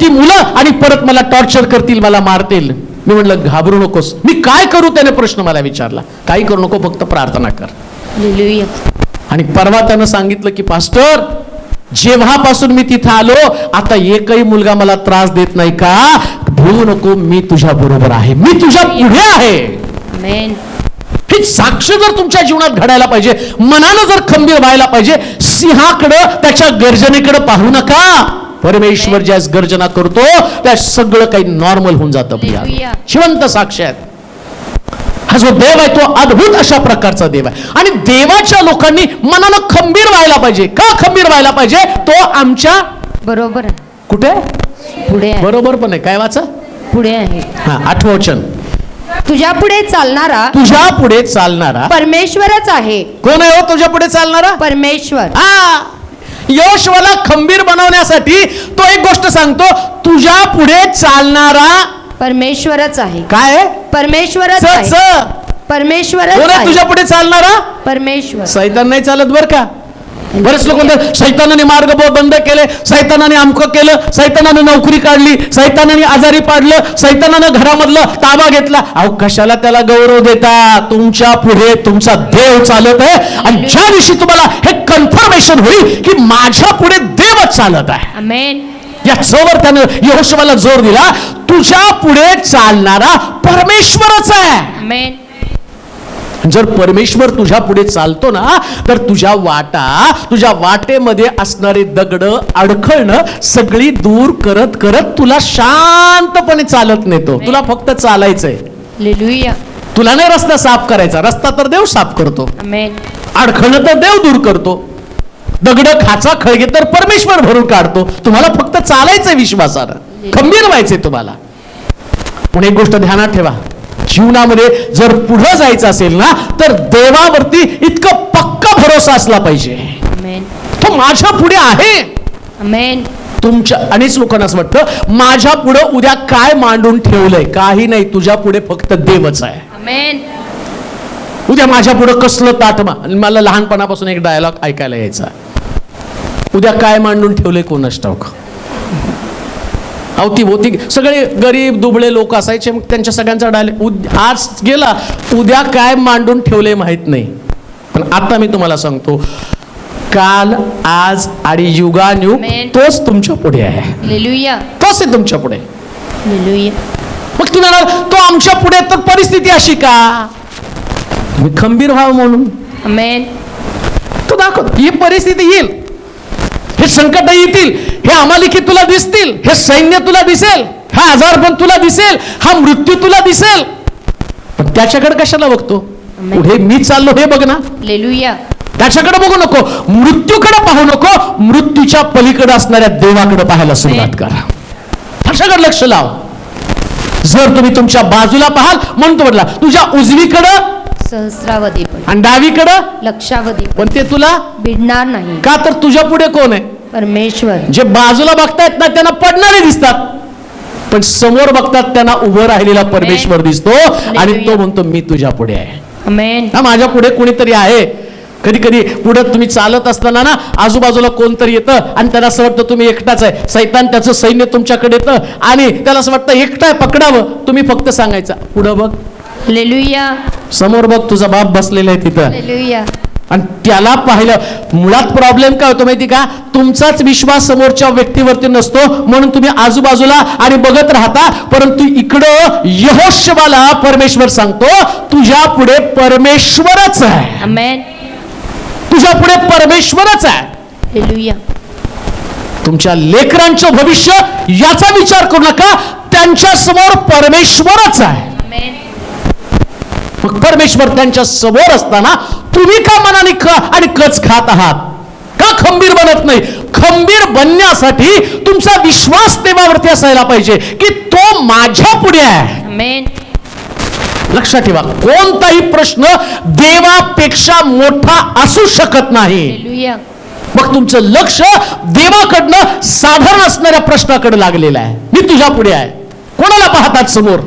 ती मुलं आणि परत मला टॉर्चर करतील, मला मारतील. मी म्हटलं घाबरू नकोस. मी काय करू, त्याने प्रश्न मला विचारला. काही करू नको, फक्त प्रार्थना कर. हालेलुया. आणि परवा त्यानं सांगितलं की पास्टर जेव्हापासून मी तिथं आलो आता एकही मुलगा मला त्रास देत नाही. का भिवू नको, मी तुझ्या बरोबर आहे, मी तुझ्या पुढे आहे. आमेन. ही साक्ष जर तुमच्या जीवनात घडायला पाहिजे, मनानं जर खंबीर व्हायला पाहिजे, सिंहाकडं त्याच्या गर्जनेकडे पाहू नका. परमेश्वर ज्यास गर्जना करतो त्या सगळं काही नॉर्मल होऊन जातं. हालेलुया. जिवंत साक्ष आहेत. हा जो देव आहे तो अद्भुत अशा प्रकारचा देव आहे. आणि देवाच्या लोकांनी मनानं खंबीर व्हायला पाहिजे. का खंबीर व्हायला पाहिजे, तो आमच्या बरोबर आहे. कुठे पुढे आहे. बरोबर पण आहे. काय वाचा, पुढे आहे. हा 8वं वचन, तुझ्या पुढे चालणारा तुझ्या पुढे चालणारा परमेश्वरच आहे. कोण आहे हो तुझ्या पुढे चालणारा? परमेश्वर. हा, योशवाला खंबीर बनवण्यासाठी तो एक गोष्ट सांगतो, तुझ्या पुढे चालणारा परमेश्वरच आहे. काय आहे? परमेश्वरच च- आहे. च. परमेश्वरच कोण आहे आहे. तुझ्या पुढे चालणारा? परमेश्वर. सैतान नाही चालत बर का. बरेच लोक म्हणतात सैतानाने मार्ग बंद केले, सैतानाने अमकं केलं, सैतानाने नोकरी काढली, सैतानाने आजारी पाडलं, सैतानाने घरामधलं ताबा घेतला. अहो कशाला त्याला गौरव देता? तुमच्या पुढे तुमचा देव चालत आहे. आणि ज्या दिवशी तुम्हाला हे कन्फर्मेशन होईल की माझ्या पुढे देवच चालत आहे, आमेन. या चवर त्यानं यहोशुवाला जोर दिला, तुझ्या पुढे चालणारा परमेश्वरच आहे. आमेन. जर परमेश्वर तुझ्या पुढे चालतो ना, तर तुझ्या वाटेमध्ये असणारे दगड अडखळणं सगळी दूर करत करत तुला शांतपणे चालत नेतो. तुला फक्त चालायचंय. हालेलुया. तुला नाही रस्ता साफ करायचा, रस्ता तर देव साफ करतो. आमेन. अडखळणं तर देव दूर करतो. दगड खाचा खळगे तर परमेश्वर भरून काढतो. तुम्हाला फक्त चालायचंय विश्वासानं, खंबीर व्हायचंय तुम्हाला. म्हणून एक गोष्ट ध्यानात ठेवा, जीवनामध्ये जर पुढे जायचं असेल ना, तर देवावरती इतकं पक्का भरोसा असला पाहिजे. आमेन. तो माझ्या पुढे आहे. आमेन. तुमच्या अनेक लोकांना असं वाटतं माझ्या पुढे उद्या काय मांडून ठेवलंय. काही नाही, तुझ्या पुढे फक्त देवच आहे. आमेन. उद्या माझ्या पुढे कसलं ताट मला लहानपणापासून एक डायलॉग ऐकायला यायचा, उद्या काय मांडून ठेवलंय कोणास ठाऊक. अवतीभोवती सगळे गरीब दुबळे लोक असायचे, मग त्यांच्या सगळ्यांचा डायलॉग आज गेला, उद्या काय मांडून ठेवले माहित नाही. पण आता मी तुम्हाला सांगतो, काल आज आणि युगानुयुग आमेन. तोच तुमच्या पुढे आहे. हालेलुया. तोच आहे तुमच्या पुढे. हालेलुया. मग तुम्ही म्हणाल तो आमच्या पुढे, तर परिस्थिती अशी का? मी खंबीर व्हावं म्हणून आमेन. तो दाखवतो. ही परिस्थिती येईल, हे संकट येतील, हे अमालिकी तुला दिसतील, हे सैन्य तुला दिसेल, हा आजारपण तुला दिसेल, हा मृत्यू तुला दिसेल, पण त्याच्याकडे कशाला बघतो? पुढे मी चाललो हे बघ ना. हालेलुया. त्याच्याकडे बघू नको, मृत्यूकडे पाहू नको, मृत्यूच्या पलीकडे असणाऱ्या देवाकडे पाहायला सुरुवात करा. त्याच्याकडे लक्ष लाव. जर तुम्ही तुमच्या बाजूला पाहाल, म्हणतो म्हटला तुझ्या उजवीकडं सहस्रावधी पण आणि डावीकडं लक्षावधी पण ते तुला भिडणार नाही. का? तर तुझ्या पुढे कोण आहे? परमेश्वर. जे बाजूला बघतायत ना त्यांना पडणारे दिसतात, पण समोर बघतात त्यांना उभं राहिलेला परमेश्वर दिसतो आणि तो म्हणतो मी तुझ्या पुढे आहे. आमेन. हा, माझ्या पुढे कोणीतरी आहे. कधी कधी पुढे तुम्ही चालत असताना ना आजूबाजूला कोणतरी येतं आणि त्याला असं वाटतं तुम्ही एकटाच आहे. सैतान त्याचं सैन्य तुमच्याकडे येतं आणि त्याला असं वाटतं एकटा आहे, पकडावं. तुम्ही फक्त सांगायचं पुढं बघ, हालेलुया. समोर बघ, तुझा बाप बसलेला आहे तिथं. हालेलुया. आणि त्याला पाहिलं. मुळात प्रॉब्लेम काय होतो माहिती का? तुमचाच विश्वास समोरच्या व्यक्तीवरती नसतो, म्हणून तुम्ही आजूबाजूला आणि बघत राहता. परंतु इकडं यहोशुवाला परमेश्वर सांगतो तुझ्या पुढे परमेश्वरच आहे. आमेन. तुझ्या पुढे परमेश्वरच आहे. हालेलुया. तुमच्या लेकरांचं भविष्य याचा विचार करू नका, त्यांच्या समोर परमेश्वरच आहे. आमेन. मग परमेश्वर त्यांच्या समोर असताना तुम्ही का मनाने आणि कच खात आहात? का खंबीर बनत नाही? खंबीर बनण्यासाठी तुमचा विश्वास देवावरती असायला पाहिजे की तो माझ्या पुढे आहे. आमेन. लक्षात ठेवा, कोणताही प्रश्न देवापेक्षा मोठा असू शकत नाही. हालेलुया. मग तुमचं लक्ष देवाकडनं साधारण असणाऱ्या प्रश्नाकडे लागलेलं आहे. मी तुझ्या पुढे आहे. कोणाला पाहतात समोर?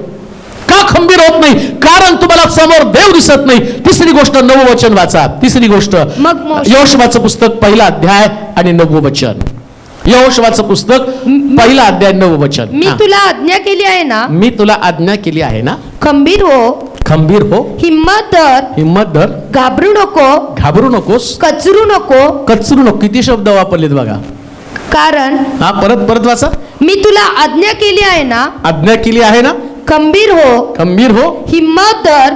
का खंबीर होत नाही? कारण तुम्हाला समोर देव दिसत नाही. तिसरी गोष्ट, नववचन वाचा. तिसरी गोष्ट, यहोशुवाचं पुस्तक 1 अध्याय आणि 9 वचन. यहोशुवाचं पुस्तक 1 अध्याय 9 वचन. मी तुला आज्ञा केली आहे ना, मी तुला आज्ञा केली आहे ना, खंबीर हो, खंबीर हो, हिम्मत धर, हिम्मत धर, घाबरू नको, घाबरू नकोस, कचरू नको. कचरू नको. किती शब्द वापरलेत बघा. कारण हा, परत वाचा. मी तुला आज्ञा केली आहे ना, आज्ञा केली आहे ना, खंबीर हो, खंबीर हो, हिम्मत धर.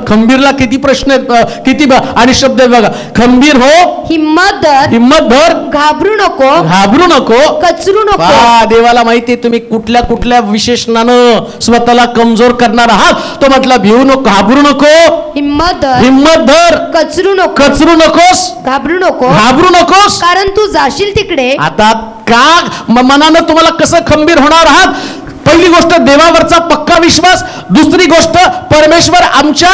खंबीरला किती प्रश्न आहेत, किती आणि शब्द आहेत बघा. खंबीर हो, हिम्मत धर, हिम्मत धर, घाबरू नको, घाबरू नको, कचरू नको. देवाला माहिती आहे तुम्ही कुठल्या कुठल्या विशेषणानं स्वतःला कमजोर करणार आहात. तो म्हटला भिवू नको, घाबरू नको, हिम्मत धर, हिम्मत धर, कचरू नको, कचरू नकोस, घाबरू नको, घाबरू नकोस. कारण तू जाशील तिकडे. आता का मनानं तुम्हाला कसं खंबीर होणार आहात? पहिली गोष्ट देवावरचा पक्का विश्वास. दुसरी गोष्ट परमेश्वर आमच्या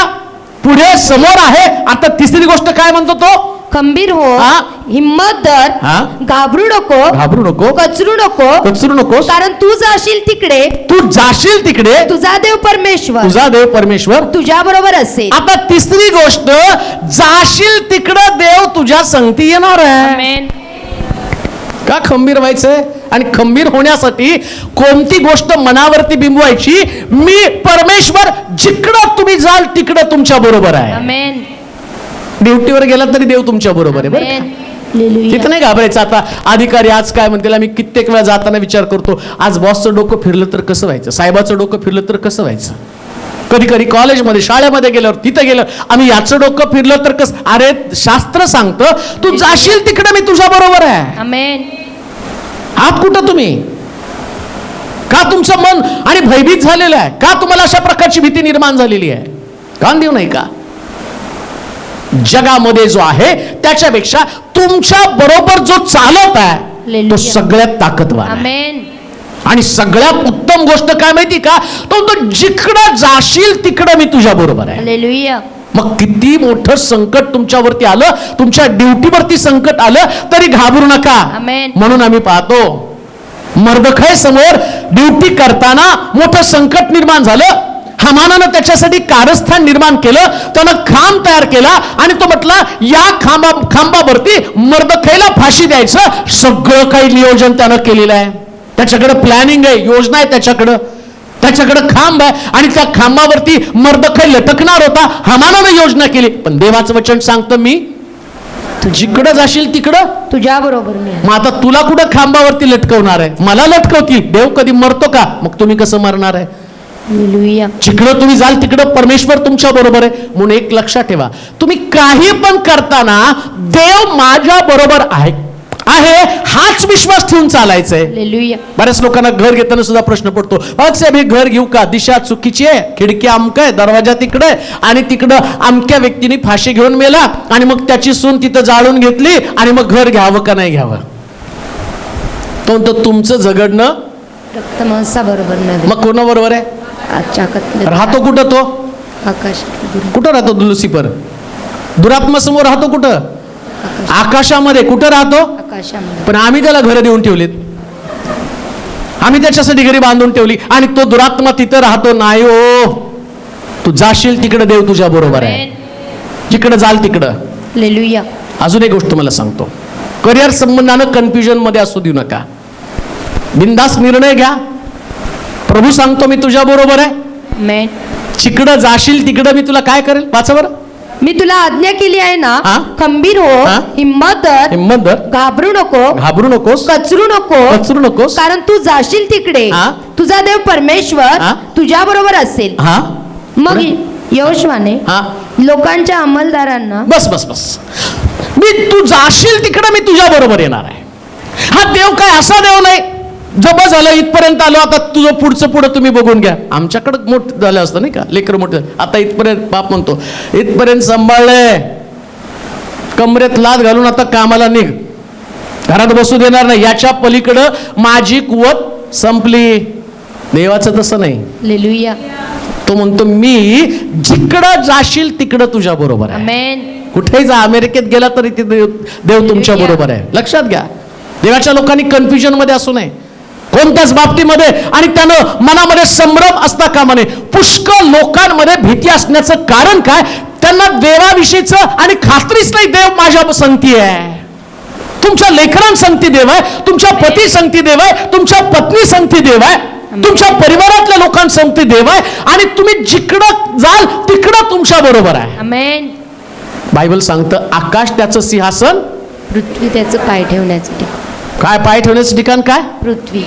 पुढे समोर आहे. आता तिसरी गोष्ट काय म्हणतो तो? खंबीर हो, हिम्मत धर, घाबरू नको, घाबरू नको, कचरू नको, कचरू नकोस, कारण तू जाशील तिकडे, तू जाशील तिकडे, तुझा देव परमेश्वर, तुझा देव परमेश्वर तुझ्या बरोबर असेल. आता तिसरी गोष्ट, जाशील तिकडे देव तुझ्या संगती येणार आहे. आमेन. का खंबीर व्हायचंय? आणि खंबीर होण्यासाठी कोणती गोष्ट मनावरती बिंबवायची? मी परमेश्वर जिकडं तुम्ही जाल तिकडं तुमच्या बरोबर आहे. आमेन. ड्युटीवर गेला तरी देव तुमच्या बरोबर आहे. बरं का? तिथं नाही घाबरायचं. आता अधिकारी आज काय म्हणतील, आम्ही कित्येक वेळा जाताना विचार करतो, आज बॉसचं डोकं फिरलं तर कसं व्हायचं, साहेबाचं डोकं फिरलं तर कसं व्हायचं. कधी कधी कॉलेजमध्ये शाळेमध्ये गेल्यावर तिथं गेलं, आम्ही याचं डोकं फिरलं तर कसं. अरे शास्त्र सांगतं तू जाशील तिकडे मी तुझ्या बरोबर आहे. आमेन. आहात कुठं तुम्ही? का तुमचं मन आणि भयभीत झालेलं आहे? का तुम्हाला अशा प्रकारची भीती निर्माण झालेली आहे? कान देऊ नाही का? जगामध्ये जो आहे त्याच्यापेक्षा तुमच्या बरोबर जो चालत आहे तो सगळ्यात ताकदवान आहे. आमेन. आणि सगळ्यात उत्तम गोष्ट काय माहिती का? तो जिकडं जाशील तिकडं मी तुझ्या बरोबर आहे. हालेलुया. मग किती मोठं संकट तुमच्यावरती आलं, तुमच्या ड्युटीवरती संकट आलं तरी घाबरू नका. आमेन. म्हणून आम्ही पाहतो मर्दखय समोर ड्युटी करताना मोठं संकट निर्माण झालं. हामानानं त्याच्यासाठी कारस्थान निर्माण केलं, त्यानं खांब तयार केला आणि तो म्हटला या खांबावरती मर्दखयला फाशी द्यायचं. सगळं काही नियोजन त्यानं केलेलं आहे. त्याच्याकडे प्लॅनिंग आहे, योजना आहे त्याच्याकडे खांब आहे आणि त्या खांबावरती मर्दखय लटकणार होता. हामानानं योजना केली. पण देवाचं वचन सांगतं मी जिकडं जाशील तिकडं तुझ्या बरोबर मी. मग आता तुला कुठं खांबावरती लटकवणार आहे? मला लटकवतील. देव कधी मरतो का? मग तुम्ही कसं मरणार आहे? हालेलुया. जिकडं तुम्ही जाल तिकडं परमेश्वर तुमच्या बरोबर आहे. म्हणून एक लक्षात ठेवा, तुम्ही काही पण करताना देव माझ्या बरोबर आहे हाच विश्वास ठेवून चालायचंय. हालेलुया. बऱ्याच लोकांना घर घेताना सुद्धा प्रश्न पडतो, साहेब हे घर घेऊ का? दिशा चुकीची आहे, खिडकी अमक आहे, दरवाजा तिकडे आणि तिकडं अमक्या व्यक्तीने फाशी घेऊन मेला आणि मग त्याची सून तिथं जाळून घेतली आणि मग घर घ्यावं का नाही घ्यावं? तो तुमचं झगडणं रक्त मांसा बरोबर नाही. मग कोणाबरोबर आहे? राहतो कुठं तो? आकाश. कुठं राहतो लुसिफर? दुरात्मा समोर राहतो कुठं? आकाशामध्ये. कुठं राहतो? आकाशामध्ये. पण आम्ही त्याला घरं देऊन ठेवलीत, आम्ही त्याच्यासाठी घरी बांधून ठेवली आणि तो दुरात्मा तिथं राहतो. नाही हो, तू जाशील तिकडे देव तुझ्या बरोबर आहे. जिकडे जाल तिकडं. हालेलुया. अजून एक गोष्ट मला सांगतो, करिअर संबंधानं कन्फ्युजन मध्ये असू देऊ नका. बिनधास्त निर्णय घ्या. प्रभू सांगतो मी तुझ्या बरोबर आहे. आमेन. जिकडं जाशील तिकडं मी तुला काय करेल? वाचा बरं. मी तुला आज्ञा केली आहे ना, हा? खंबीर हो, हा? हिम्मत धर, घाबरू नकोस, कचरू नकोस, कारण तू जाशील तिकडे हा? तुझा देव परमेश्वर हा? तुझ्या बरोबर असेल. हा मग यहोशुआने हा लोकांच्या अंमलदारांना बस बस बस मी तू जाशील तिकडे मी तुझ्या बरोबर येणार आहे. हा देव काय असा देव नाही जो बस झालं इथपर्यंत आलो आता तुझं पुढचं पुढं तुम्ही बघून घ्या. आमच्याकडं मोठं झालं असतं नाही का, लेकर मोठं आता इथपर्यंत बाप म्हणतो इथपर्यंत सांभाळलंय, कमरेत लाद घालून आता कामाला निघ, घरात बसू देणार नाही, याच्या पलीकडं माझी कुवत संपली. देवाचं तसं नाही. हालेलुया. तो म्हणतो मी जिकडं जाशील तिकडं तुझ्या बरोबर आहे. आमेन. कुठेही जा, अमेरिकेत गेला तरी ते देव तुमच्या बरोबर आहे. लक्षात घ्या, देवाच्या लोकांनी कन्फ्युजन मध्ये असू नये कोणत्याच बाबतीमध्ये, आणि त्यानं मनामध्ये संभ्रम असता कामा नये. पुष्कळ लोकांमध्ये भीती असण्याचं कारण काय? त्यांना देवाविषयीचं आणि खात्रीच नाही देव माझ्या संगती आहे, तुमच्या लेकरां संगती देव आहे, तुमच्या पती संगती देव आहे, तुमच्या पत्नी संगती देव आहे, तुमच्या परिवारातल्या लोकांसंगती देव आहे आणि तुम्ही जिकडं जाल तिकडं तुमच्या बरोबर आहे. आमेन. बायबल सांगतं आकाश त्याचं सिंहासन, पृथ्वी त्याचं पाय ठेवण्याचं ठिकाण. काय पाय ठेवण्याचं ठिकाण? काय? पृथ्वी.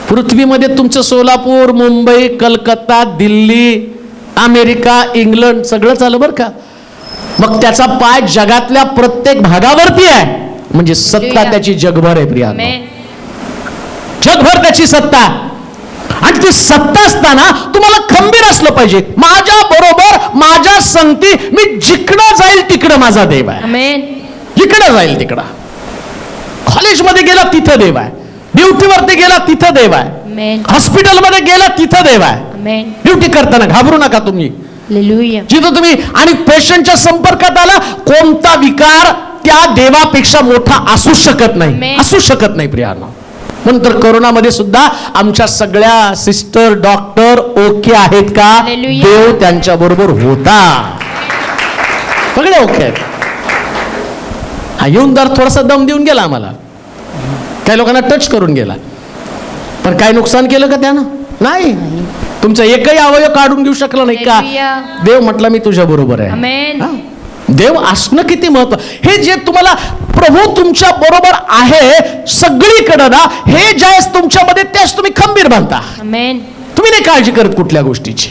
पृथ्वीमध्ये तुमचं सोलापूर, मुंबई, कलकत्ता, दिल्ली, अमेरिका, इंग्लंड सगळंच आलं बरं का. मग त्याचा पाय जगातल्या प्रत्येक भागावरती आहे, म्हणजे सत्ता त्याची जगभर आहे प्रिया, जगभर त्याची सत्ता. आणि ती सत्ता असताना तुम्हाला खंबीर असलं पाहिजे. माझ्या बरोबर माझ्या संगती, मी जिकडं जाईल तिकडं माझा देव आहे. आमेन. जिकडं जाईल तिकडं. कॉलेजमध्ये गेला तिथं देव आहे, ड्युटीवरती गेला तिथं देव आहे, आमेन. हॉस्पिटलमध्ये गेला तिथं देव आहे. आमेन. ड्युटी करताना घाबरू नका तुम्ही. हालेलुया. जिथं तुम्ही आणि पेशंटच्या संपर्कात आला, कोणता विकार त्या देवापेक्षा मोठा असू शकत नाही, आमेन. असू शकत नाही प्रियानो. नंतर कोरोनामध्ये सुद्धा आमच्या सगळ्या सिस्टर डॉक्टर ओके आहेत का? हालेलुया. देव त्यांच्या बरोबर होता, सगळे ओके आहेत. हा येऊनदार थोडासा दम देऊन गेला आम्हाला, काही लोकांना टच करून गेला, पण काय नुकसान केलं का त्यानं? नाही. तुमचा एकही अवयव काढून घेऊ शकला नाही का? हालेलुया. देव म्हटला मी तुझ्या बरोबर आहे. आमेन. हा? देव असणं किती महत्व, हे जे तुम्हाला प्रभू तुमच्या बरोबर आहे सगळीकडे ना, हे ज्यावेळेस तुमच्यामध्ये त्याच तुम्ही खंबीर बनता. आमेन. तुम्ही नाही काळजी करत कुठल्या गोष्टीची.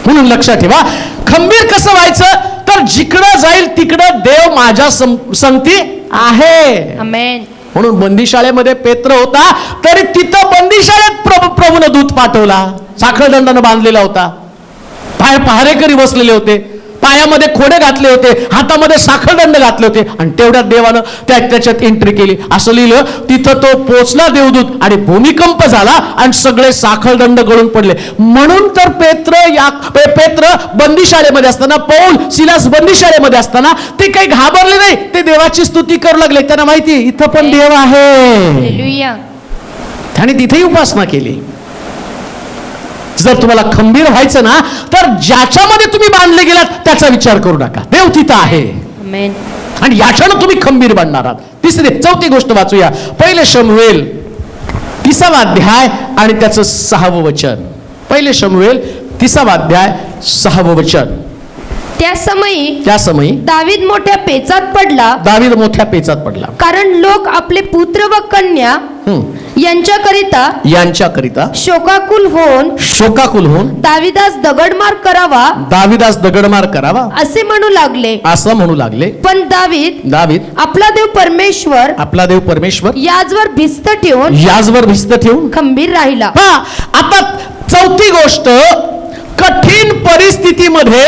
म्हणून लक्षात ठेवा, खंबीर कसं व्हायचं, तर जिकडं जाईल तिकडं देव माझ्या संगती आहे. आमेन. म्हणून बंदीशाळेमध्ये पेत्र होता, तरी तिथं बंदीशाळेत प्रभूनं दूत पाठवला. साखळदंडानं बांधलेला होता, बाहेर पहारेकरी बसलेले होते, पायामध्ये खोडे घातले होते, हातामध्ये साखळदंड घातले होते, आणि तेवढ्यात देवानं त्याच्यात एंट्री केली. असं लिहिलं, तिथं तो पोचला देवदूत आणि भूमिकंप झाला आणि सगळे साखळदंड गळून पडले. म्हणून तर पेत्र बंदीशाळेमध्ये असताना, पौल सिलास बंदीशाळेमध्ये असताना ते काही घाबरले नाही, ते देवाची स्तुती करू लागले. त्यांना माहिती इथं पण देव आहे, त्याने तिथेही उपासना केली. जर तुम्हाला खंबीर व्हायचं ना, तर ज्याच्यामध्ये तुम्ही बांधले गेलात त्याचा विचार करू नका, देव तिथं आहे. आमेन. आणि याच्यानं तुम्ही खंबीर बनणार आहात. चौथी गोष्ट वाचूया, 1 शमूएल 30 अध्याय आणि त्याचं 6वं वचन. 1 शमूएल 30 अध्याय 6वं वचन. त्या समयी दावीद मोठ्या पेचात पडला, कारण लोक आपले पुत्र व कन्या यांच्याकरिता शोकाकुल होऊन दाविदास दगडमार करावा असे म्हणू लागले. पण दावीद आपला देव परमेश्वर याजवर भिस्त ठेवून खंबीर राहिला. आता चौथी गोष्ट, कठीण परिस्थितीमध्ये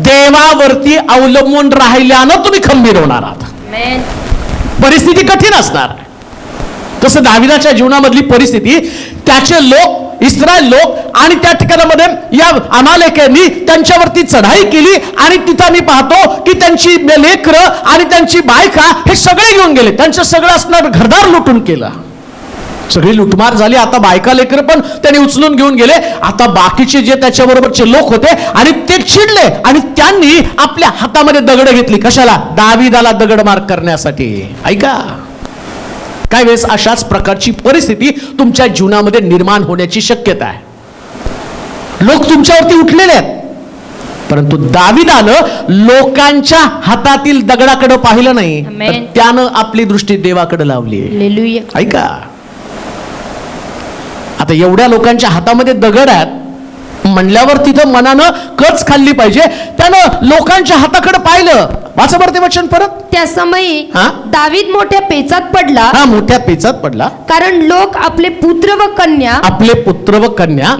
देवावरती अवलंबून राहिल्यानं तुम्ही खंबीर होणार आहात. परिस्थिती कठीण असणार. तसं दाविदाच्या जीवनामधली परिस्थिती, त्याचे लोक, इस्रायल लोक, आणि त्या ठिकाणामध्ये या अमालेक्यांनी त्यांच्यावरती चढाई केली, आणि तिथं मी पाहतो की त्यांची लेकरं आणि त्यांची बायका हे सगळे घेऊन गेले. त्यांचं सगळं असणार घरदार लुटून केलं, सगळी लुटमार झाली. आता बायका लेकर पण त्यांनी उचलून घेऊन गेले. आता बाकीचे जे त्याच्याबरोबरचे लोक होते आणि ते चिडले, आणि त्यांनी आपल्या हातामध्ये दगड घेतली. कशाला? दाविदाला दगडमार करण्यासाठी. ऐका, काय वेळेस अशाच प्रकारची परिस्थिती तुमच्या जीवनामध्ये निर्माण होण्याची शक्यता आहे. लोक तुमच्यावरती उठलेले आहेत, परंतु दाविदानं लोकांच्या हातातील दगडाकडे पाहिलं नाही, तर त्यानं आपली दृष्टी देवाकडे लावली. ऐका, आता एवढ्या लोकांच्या हातामध्ये दगड आहेत म्हणल्यावर तिथं मनानं कच खाल्ली पाहिजे. त्यानं लोकांच्या हाताकडे पाहिलं. वाचा बरं ते वचन परत. त्या समयी दावीद मोठ्या पेचात पडला, कारण लोक आपले पुत्र व कन्या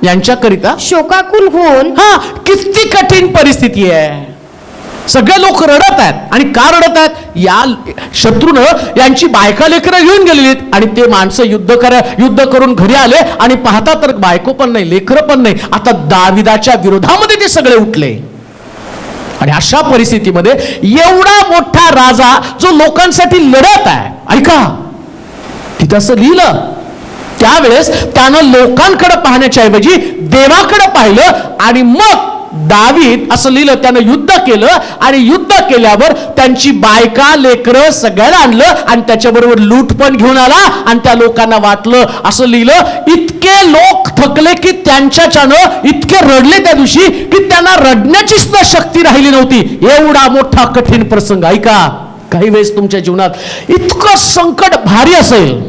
यांच्याकरिता शोकाकुल होऊन. किती कठीण परिस्थिती आहे. सगळे लोक रडत आहेत, आणि का रडत आहेत? या शत्रूनं यांची बायका लेकरं घेऊन गेलेली, आणि ते माणसं युद्ध करून घरी आले, आणि पाहता तर बायको पण नाही, लेकरं पण नाही. आता दाविदाच्या विरोधामध्ये ते सगळे उठले. आणि अशा परिस्थितीमध्ये एवढा मोठा राजा जो लोकांसाठी लढत आहे, ऐका, तिथं असं लिहिलं, त्यावेळेस त्यानं लोकांकडे पाहण्याच्या ऐवजी देवाकडे पाहिलं. आणि मग दावीद, असं लिहिलं, त्यानं युद्ध केलं, आणि युद्ध केल्यावर त्यांची बायका लेकरं सगळ्याला आणलं, आणि त्याच्याबरोबर लूट पण घेऊन आला, आणि त्या लोकांना वाटलं. असं लिहिलं, इतके लोक थकले की त्यांच्याच्यानं इतके रडले त्या दिवशी की त्यांना रडण्याची सुद्धा शक्ती राहिली नव्हती. एवढा मोठा कठीण प्रसंग. ऐका, काही वेळेस तुमच्या जीवनात इतकं संकट भारी असेल,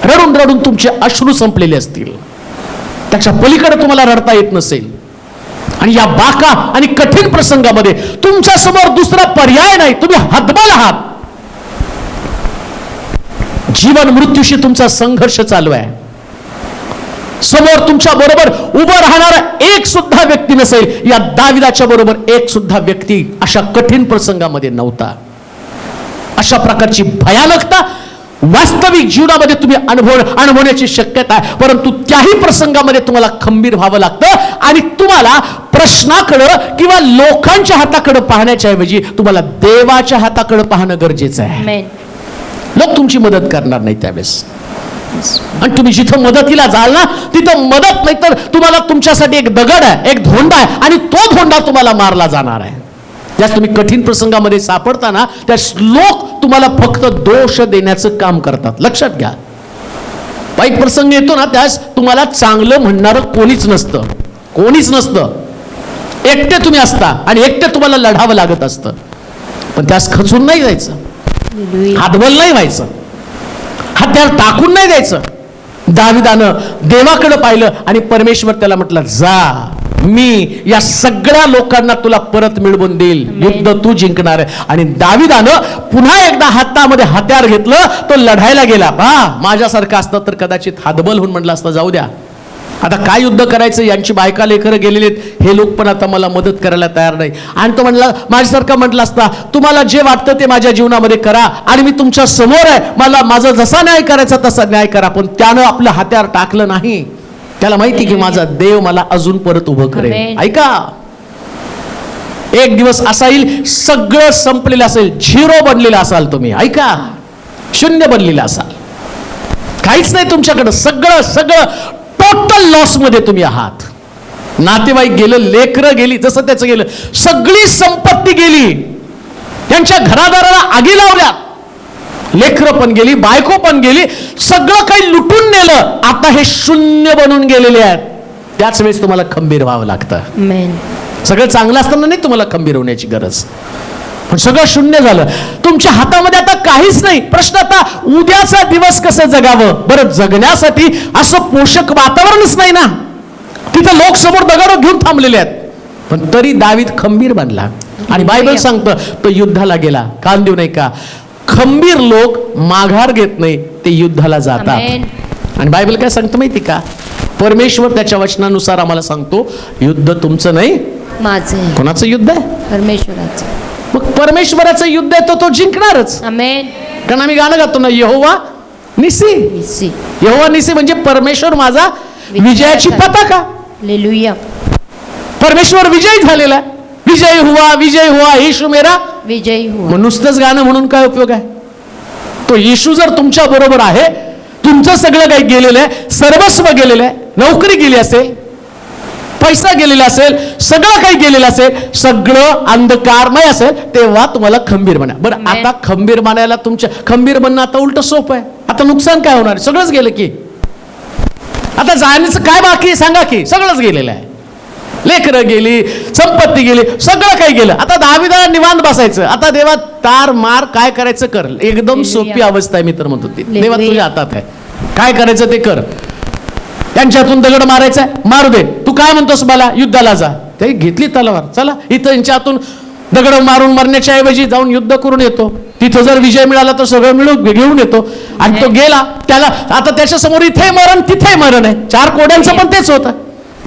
रडून रडून तुमचे अश्रू संपलेले असतील, त्याच्या पलीकडे तुम्हाला रडता येत नसेल, आणि या बाका आणि कठीण प्रसंगामध्ये तुमच्या समोर दुसरा पर्याय नाही, तुम्ही हतबल आहात. जीवन मृत्यूशी तुमचा संघर्ष चालू आहे. समोर तुमच्या बरोबर उभं राहणारा एक सुद्धा व्यक्ती नसेल. या दाविदाच्या बरोबर एक सुद्धा व्यक्ती अशा कठीण प्रसंगामध्ये नव्हता. अशा प्रकारची भयानकता वास्तविक जीवनामध्ये तुम्ही अनुभवण्याची शक्यता आहे. परंतु त्याही प्रसंगामध्ये तुम्हाला खंबीर व्हावं लागतं, आणि तुम्हाला प्रश्नाकडं किंवा लोकांच्या हाताकडे पाहण्याच्या ऐवजी तुम्हाला देवाच्या हाताकडे पाहणं गरजेचं आहे. लोक तुमची मदत करणार नाही त्यावेळेस, आणि तुम्ही जिथं मदतीला जाल ना, तिथं मदत नाही तर तुम्हाला तुमच्यासाठी एक दगड आहे, एक धोंडा आहे, आणि तो धोंडा तुम्हाला मारला जाणार आहे. ज्यास तुम्ही कठीण प्रसंगामध्ये सापडताना त्या लोक तुम्हाला फक्त दोष देण्याचं काम करतात. लक्षात घ्या, वाईट प्रसंग येतो ना, त्यास तुम्हाला चांगलं म्हणणारं कोणीच नसतं. एकटे तुम्ही असता आणि एकटे तुम्हाला लढावं लागत असतं, पण त्यास खचून नाही जायचं, हातबल नाही व्हायचं, हत्यार टाकून नाही द्यायचं. दाविदानं देवाकडे पाहिलं आणि परमेश्वर त्याला म्हटलं, जा, मी या सगळ्या लोकांना तुला परत मिळवून देईल, युद्ध तू जिंकणार आहे. आणि दाविदानं पुन्हा एकदा हातामध्ये हत्यार घेतलं, तो लढायला गेला. माझ्यासारखं असतं तर कदाचित हातबल होऊन म्हटलं असतं, जाऊ द्या, आता काय युद्ध करायचं, यांची बायका लेकरं गेलेली आहेत, हे लोक पण आता मला मदत करायला तयार नाही. आणि तो म्हणला, माझ्यासारखा म्हटलं असता, तुम्हाला जे वाटतं ते माझ्या जीवनामध्ये करा आणि मी तुमच्या समोर आहे, मला माझा जसा न्याय करायचा तसा न्याय करा. पण त्यानं आपलं हत्यार टाकलं नाही. त्याला माहिती की माझा देव मला अजून परत उभं करेल. ऐका, एक दिवस असा येईल, सगळं संपलेलं असेल, झिरो बनलेला असाल तुम्ही. ऐका, शून्य बनलेला असाल, काहीच नाही तुमच्याकडे, सगळं सगळं टोटल लॉस मध्ये तुम्ही आहात. नातेवाईक गेलं, लेकरं गेली, जसं त्याचं गेलं, सगळी संपत्ती गेली, त्यांच्या घरादाराला आगी लावल्या, लेकरं पण गेली, बायको पण गेली, सगळं काही लुटून नेलं. आता हे शून्य बनून गेलेले आहेत. त्याच वेळेस तुम्हाला खंबीर व्हावं लागतं. सगळं चांगलं असताना नाही तुम्हाला खंबीर होण्याची गरज, पण सगळं शून्य झालं, तुमच्या हातामध्ये आता काहीच नाही. प्रश्न आता उद्याचा दिवस कसं जगावं? बरं, जगण्यासाठी असं पोषक वातावरणच नाही ना, तिथं लोक समोर दगड घेऊन थांबलेले आहेत, पण तरी दावीद खंबीर बनला. आणि बायबल सांगतं तो युद्धाला गेला. कान देऊ नाही का, खंबीर लोक माघार घेत नाही, ते युद्धाला जातात. आणि बायबल काय सांगतं माहिती का? परमेश्वर त्याच्या वचनानुसार आम्हाला सांगतो, युद्ध तुमचं नाही, माझं. कोणाचं युद्ध आहे? परमेश्वराचं. मग परमेश्वराचं युद्ध आहे, तो जिंकणारच. आमेन. कारण आम्ही गाणं गातो ना, यहोवा निसी. यहोवा निसी म्हणजे परमेश्वर माझा विजयाची पताका. हालेलुया. परमेश्वर विजयी झालेला आहे. विजय हुआ येशू मेरा विजयी हुआ. मग नुसतंच गाणं म्हणून काय उपयोग आहे? तो येशू जर तुमच्या बरोबर आहे, तुमचं सगळं काही गेलेलं आहे, सर्वस्व गेलेलं आहे, नोकरी गेली असेल, पैसा गेलेला असेल, सगळं काही गेलेलं असेल, सगळं अंधकारमय असेल, तेव्हा तुम्हाला खंबीर बना. बरं, आता खंबीर बनायला तुमच्या खंबीर बनणं आता उलट सोपं आहे. आता नुकसान काय होणार? सगळंच गेलं की, आता जाण्याचं काय बाकी आहे सांगा की? सगळंच गेलेलं आहे. लेकरं गेली, संपत्ती गेली, सगळं काही गेलं. आता दाविदाला निवांत बसायचं. आता देवा तार मार, काय करायचं कर. एकदम सोपी अवस्था आहे. मी तर म्हणतो ती देवा तुझ्या हातात आहे, काय करायचं ते कर. त्यांच्यातून दगड मारायचा, मारू दे. तू काय म्हणतोस मला? युद्धाला जा. ते घेतली तलवार, चला इथं यांच्यातून दगड मारून मरण्याच्या ऐवजी जाऊन युद्ध करून येतो. तिथं जर विजय मिळाला तर सगळं घेऊन येतो. आणि तो गेला, त्याला आता त्याच्या समोर इथे मरण तिथे मरण आहे. 4 कोड्यांचं पण तेच होतं.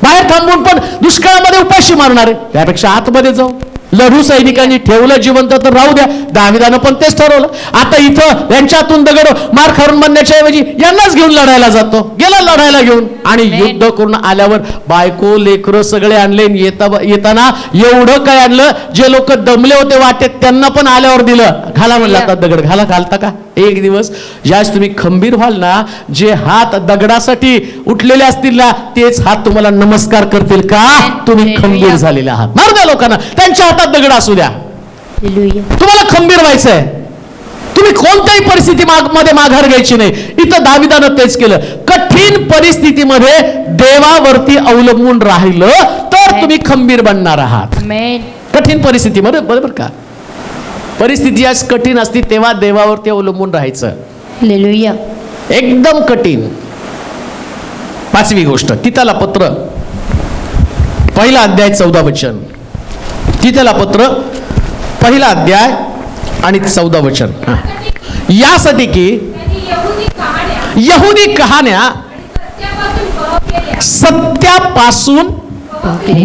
बाहेर थांबून पण दुष्काळामध्ये उपाशी मारणार आहे, त्यापेक्षा आतमध्ये जाऊ. लढू सैनिकांनी ठेवलं जिवंत तर राहू द्या. दाविदानं पण तेच ठरवलं. आता इथं यांच्यातून दगड मार खाऊन बनण्याच्या ऐवजी यांनाच घेऊन लढायला जातो. गेला लढायला घेऊन, आणि युद्ध करून आल्यावर बायको लेकरं सगळे आणले. येताना एवढं काय आणलं, जे लोक दमले होते वाटेत त्यांना पण आल्यावर दिलं. घाला म्हणला, आता दगड घाला. घालता का? एक दिवस ज्यावेळेस तुम्ही खंबीर व्हाल ना, जे हात दगडासाठी उठलेले असतील ना, तेच हात तुम्हाला नमस्कार करतील. का? तुम्ही खंबीर झालेले आहात. मारू द्या लोकांना, त्यांच्या हातात दगड असू द्या. तुम्हाला खंबीर व्हायचंय. तुम्ही कोणत्याही परिस्थितीमध्ये माघार घ्यायची नाही. इथं दाविदानं तेच केलं. कठीण परिस्थितीमध्ये देवावरती अवलंबून राहिलं तर तुम्ही खंबीर बनणार आहात. कठीण परिस्थितीमध्ये, बरोबर का? परिस्थिती आज कठीण असती तेव्हा देवावरती अवलंबून राहायचं. हालेलुया. एकदम कठीण. 5वी गोष्ट, तिथला पत्र, 1 अध्याय 14 वचन. तिथला पत्र 1 अध्याय आणि 14 वचन. यासाठी की यहुदी कहाण्या सत्यापासून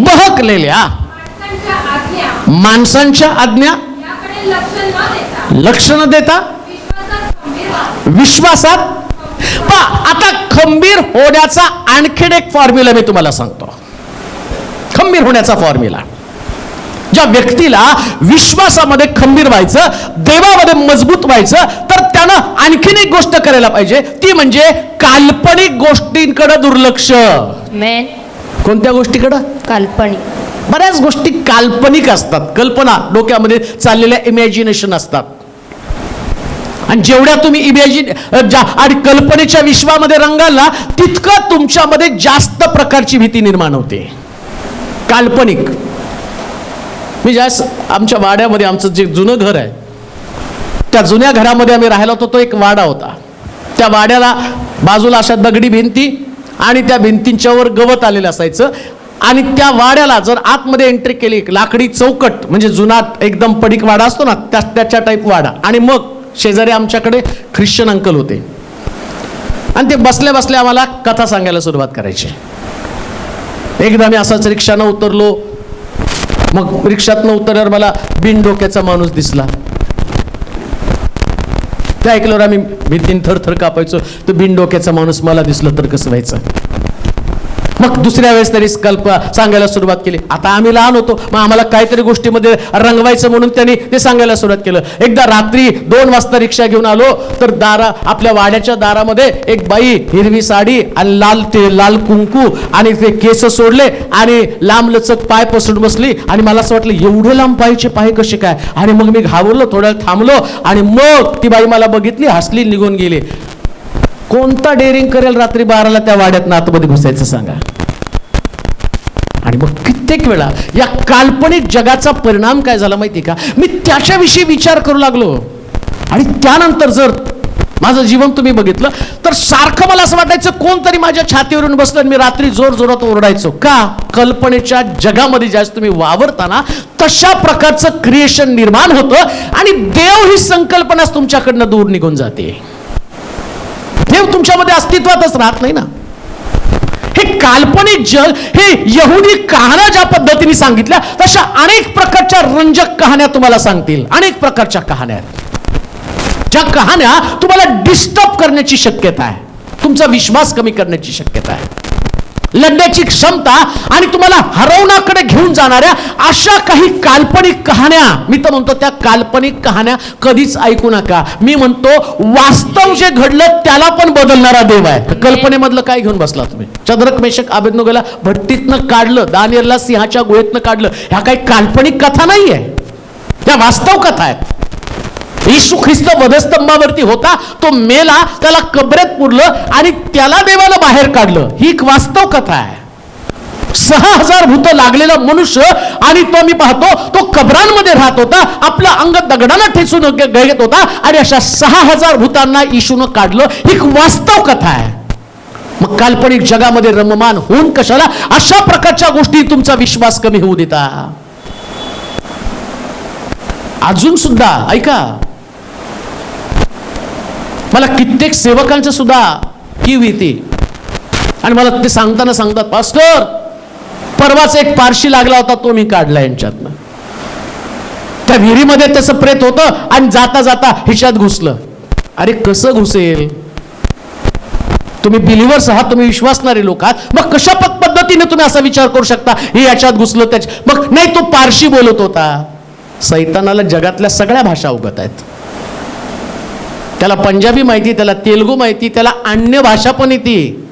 बहकलेल्या माणसांच्या आज्ञा लक्ष न देता विश्वासात. आता खंबीर होण्याचा आणखीन एक फॉर्म्युला मी तुम्हाला सांगतो. खंबीर होण्याचा फॉर्म्युला, ज्या व्यक्तीला विश्वासामध्ये खंबीर व्हायचं, देवामध्ये मजबूत व्हायचं, तर त्यानं आणखीन एक गोष्ट करायला पाहिजे. ती म्हणजे काल्पनिक गोष्टींकडे दुर्लक्ष. कोणत्या गोष्टीकडे? काल्पनिक. बऱ्याच गोष्टी काल्पनिक असतात. कल्पना, डोक्यामध्ये चाललेल्या इमॅजिनेशन असतात. आणि जेवढ्या तुम्ही आणि कल्पनेच्या विश्वामध्ये रंगाल ना, तितकं तुमच्यामध्ये जास्त प्रकारची भीती निर्माण होते. काल्पनिक. मी ज्यावेळेस आमच्या वाड्यामध्ये आमचं जे जुनं घर आहे, त्या जुन्या घरामध्ये आम्ही राहिलो होतो. तो एक वाडा होता. त्या वाड्याला बाजूला अशा दगडी भिंती आणि त्या भिंतींच्यावर गवत आलेलं असायचं. आणि त्या वाड्याला जर आतमध्ये एंट्री केली, लाकडी चौकट, म्हणजे जुना एकदम पडीक वाडा असतो ना, त्याच्या टाईप वाडा. आणि मग शेजारी आमच्याकडे ख्रिश्चन अंकल होते आणि ते बसल्या बसल्या आम्हाला कथा सांगायला सुरुवात करायची. एकदा मी असाच रिक्षानं उतरलो. मग रिक्षातनं उतरल्यावर मला बिनडोक्याचा माणूस दिसला. ते ऐकल्यावर आम्ही भीतीन थरथर कापायचो. तो बिनडोक्याचा माणूस मला दिसलं तर कसं व्हायचं. मग दुसऱ्या वेळेस तरी सांगायला सुरुवात केली. आता आम्ही लहान होतो, मग आम्हाला काहीतरी गोष्टीमध्ये रंगवायचं म्हणून त्यांनी ते सांगायला सुरुवात केलं. एकदा रात्री 2 वाजता रिक्षा घेऊन आलो तर आपल्या वाड्याच्या दारामध्ये एक बाई हिरवी साडी आणि लाल कुंकू आणि ते केस सोडले आणि लांब लचक पाय पसरून बसली. आणि मला असं वाटलं एवढे लांब पायचे पाय कसे काय. आणि मग मी घाबरलो, थोड्या वेळ थांबलो आणि मग ती बाई मला बघितली, हसली, निघून गेली. कोणता डेअरिंग करेल रात्री 12ला त्या वाड्यात आतमध्ये घुसायचं सांगा. आणि मग कित्येक वेळा या काल्पनिक जगाचा परिणाम काय झाला माहिती का, मी त्याच्याविषयी विचार करू लागलो. आणि त्यानंतर जर माझं जीवन तुम्ही बघितलं तर सारखं मला असं वाटायचं कोणतरी माझ्या छातीवरून बसलं आणि मी रात्री जोर जोरात ओरडायचो. का? कल्पनेच्या जगामध्ये ज्यावेळेस तुम्ही वावरताना तशा प्रकारचं क्रिएशन निर्माण होतं आणि देव ही संकल्पनाच तुमच्याकडनं दूर निघून जाते. देव तुमच्यामध्ये अस्तित्वातच राहत नाही ना. हे काल्पनिक जग, हे यहुदी कहाण्या ज्या पद्धतीने सांगितल्या तशा अनेक प्रकारच्या रंजक कहाण्या तुम्हाला सांगतील. अनेक प्रकारच्या कहाण्या, ज्या कहाण्या तुम्हाला डिस्टर्ब करण्याची शक्यता आहे, तुमचा विश्वास कमी करण्याची शक्यता आहे, लढण्याची क्षमता आणि तुम्हाला हरवण्याकडे घेऊन जाणाऱ्या अशा काही काल्पनिक कहाण्या. मी तर म्हणतो त्या काल्पनिक कहाण्या कधीच ऐकू नका. मी म्हणतो वास्तव जे घडलं त्याला पण बदलणारा देव आहे. कल्पनेमधलं काय घेऊन बसला तुम्ही? शद्रक मेषक अबेदनगोला भट्टीतनं काढलं, दानिएलला सिंहाच्या गुहेतनं काढलं. ह्या काही काल्पनिक कथा नाहीये, त्या वास्तव कथा आहेत. येशू ख्रिस्त वधस्तंभावरती होता, तो मेला, त्याला कबरेत पुरलं आणि त्याला देवाला बाहेर काढलं. ही एक वास्तव कथा आहे. 6000 भूत लागलेला मनुष्य आणि तो मी पाहतो तो कबरांमध्ये राहत होता, आपलं अंग दगडाला ठेचून घेत होता आणि अशा 6000 भूतांना येशूनं काढलं. ही एक वास्तव कथा आहे. मग काल्पनिक जगामध्ये रममान होऊन कशाला अशा प्रकारच्या गोष्टी तुमचा विश्वास कमी होऊ देता. अजून सुद्धा ऐका, मला कित्येक सेवकांचं सुद्धा कीव येते आणि मला ते सांगतात, पास्टर परवाच एक पारशी लागला होता, तो मी काढला यांच्यातनं. त्या विहिरीमध्ये त्याचं प्रेत होतं आणि जाता जाता हिच्यात घुसलं. अरे कसं घुसेल? तुम्ही बिलिव्हर्स आहात, तुम्ही विश्वासणारे लोक आहात, मग कशा पद्धतीने तुम्ही असा विचार करू शकता हे याच्यात घुसलं त्याच्या? मग नाही, तो पारशी बोलत होता. सैतानाला जगातल्या सगळ्या भाषा अवगत आहेत. त्याला पंजाबी माहिती, त्याला तेलुगू माहिती, त्याला अन्य भाषा पण येते.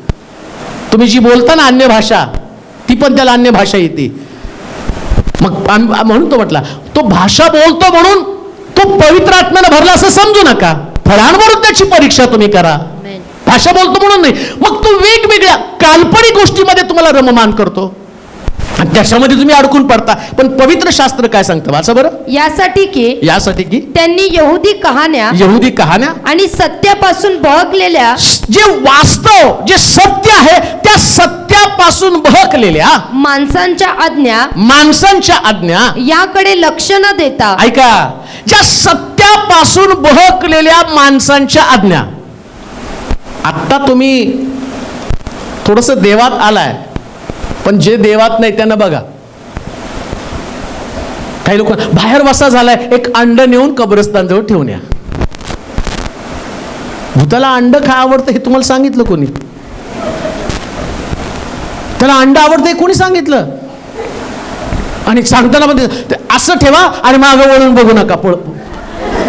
तुम्ही जी बोलता ना अन्य भाषा, ती पण त्याला अन्य भाषा येते. मग म्हणून तो म्हटला, तो भाषा बोलतो म्हणून तो पवित्र आत्म्यानं भरला असं समजू नका. फळांवरून त्याची परीक्षा तुम्ही करा. भाषा बोलतो म्हणून नाही. मग तो वेगवेगळ्या काल्पनिक गोष्टीमध्ये तुम्हाला रममान करतो आणि त्याच्यामध्ये तुम्ही अडकून पडता. पण पवित्र शास्त्र काय सांगतं वाचा बरं. यासाठी की त्यांनी यहुदी कहाण्या आणि सत्यापासून बहकलेल्या, जे वास्तव, जे सत्य आहे त्या सत्यापासून बहकलेल्या माणसांच्या आज्ञा याकडे लक्ष न देता, ऐका, ज्या सत्यापासून बहकलेल्या माणसांच्या आज्ञा. आता तुम्ही थोडस देवात आलाय, पण जे देवात नाही त्यांना बघा. काही लोक बाहेर वसा झालाय, एक अंड नेऊन कब्रस्तान जवळ ठेवून या. भूताला अंड काय आवडतं हे तुम्हाला सांगितलं कोणी? त्याला अंड आवडतं कोणी सांगितलं? आणि सांगताना म्हणजे असं ठेवा आणि मागं वळून बघू नका.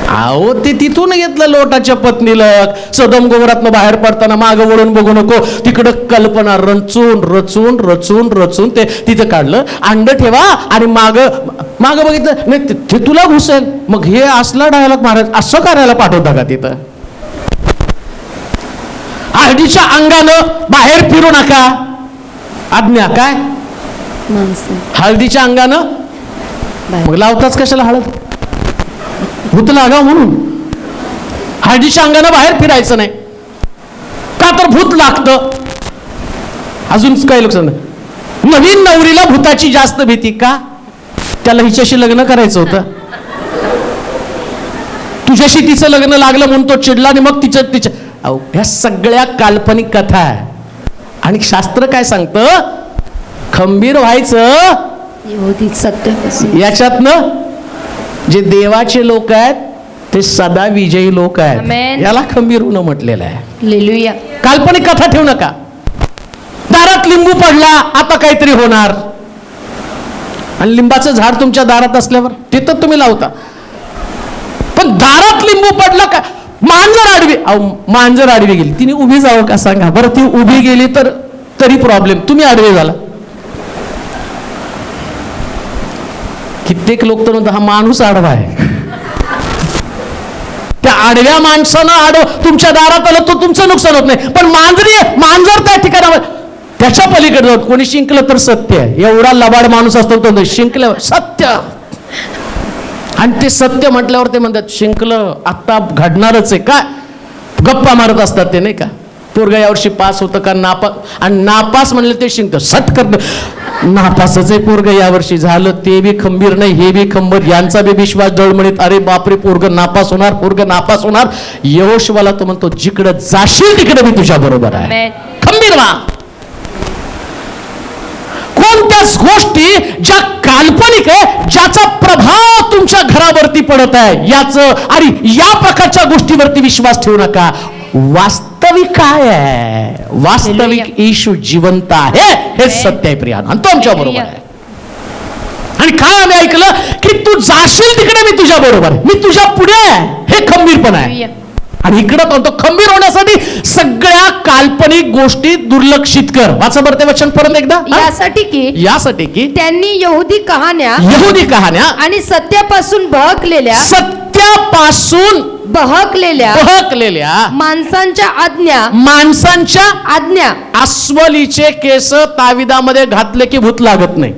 अहो, ते तिथून घेतलं लोटाच्या पत्नीला. सदम गोमरातनं बाहेर पडताना मागं वळून बघू नको, तिकडं कल्पना रचून ते तिथं काढलं. अंड ठेवा आणि मागं बघितलं नाही ते तुला घुसेल. मग हे असला डायलॉग महाराज असं करायला पाठवता का तिथं? हळदीच्या अंगानं बाहेर फिरू नका, आज्ञा काय? हळदीच्या अंगानं मग लावताच कशाला हळद? भूत लागा म्हणून हळदीच्या अंगानं बाहेर फिरायचं नाही का तर भूत लागतं. अजून काय लोक नवीन नवरीला भूताची जास्त भीती का? त्याला हिच्याशी लग्न करायचं होतं. तुझ्याशी तिचं लग्न लागलं म्हणून तो चिडला आणि मग तिच्या ह्या सगळ्या काल्पनिक कथा आहे. आणि शास्त्र काय सांगतं? खंबीर व्हायचं याच्यातनं. जे देवाचे लोक आहेत ते सदा विजयी लोक आहेत. याला खंबीर होणं म्हटलेलं आहे. हालेलुया. काल्पनिक कथा ठेवू नका. दारात लिंबू पडला आता काहीतरी होणार, आणि लिंबाचं झाड तुमच्या दारात असल्यावर तिथं तुम्ही लावता. पण दारात लिंबू पडला का? मांजर आडवी गेली, तिने उभी जावं का सांगा बरं? ती उभी गेली तर तरी प्रॉब्लेम, तुम्ही आडवे झाला. कित्येक लोक तर म्हणतात हा माणूस आडवा आहे. त्या आडव्या माणसानं तुमच्या दारात आलं तर तुमचं नुकसान होत नाही, पण मांजर त्या ठिकाणावर त्याच्या पलीकडे जाऊन कोणी शिंकलं तर सत्य आहे. एवढा लबाड माणूस असतो तो शिंकलं सत्य, आणि ते सत्य म्हटल्यावर ते म्हणतात शिंकलं आता घडणारच आहे. काय गप्पा मारत असतात ते, नाही का? पोरगा यावर्षी पास होतं का नापास, आणि नापास म्हणलं ते शिंकतं सटकत. नापासच आहे पोरग यावर्षी, झालं ते बी खंबीर नाही हे बी खंबीर, यांचा बी विश्वास डळमळीत. अरे बापरे पोरग नापास होणार. यहोशुवाला तो म्हणतो जिकडे जाशील तिकडे मी तुझ्या बरोबर आहे. खंबीर व्हा. कोणत्याच गोष्टी ज्या काल्पनिक आहे, ज्याचा प्रभाव तुमच्या घरावरती पडत आहे याचं आणि या प्रकारच्या गोष्टीवरती विश्वास ठेवू नका. वास्तविक काय आहे? वास्तविक येशू जिवंत आहे हे सत्य आहे प्रिया, आणि तो आमच्या बरोबर आहे. आणि काय आम्ही ऐकलं की तू जाशील तिकडे मी तुझ्या बरोबर, मी तुझ्या पुढे आहे, हे खंबीरपण आहे. आणि इकडं तो खंबीर होण्यासाठी सगळ्या काल्पनिक गोष्टी दुर्लक्षित कर. वाचा बरं ते वचन परत एकदा. यासाठी की त्यांनी यहुदी कहाण्या आणि सत्यापासून बहकलेल्या माणसांच्या आज्ञा अस्वलीचे केस ताविदामध्ये घातले की भूत लागत नाही.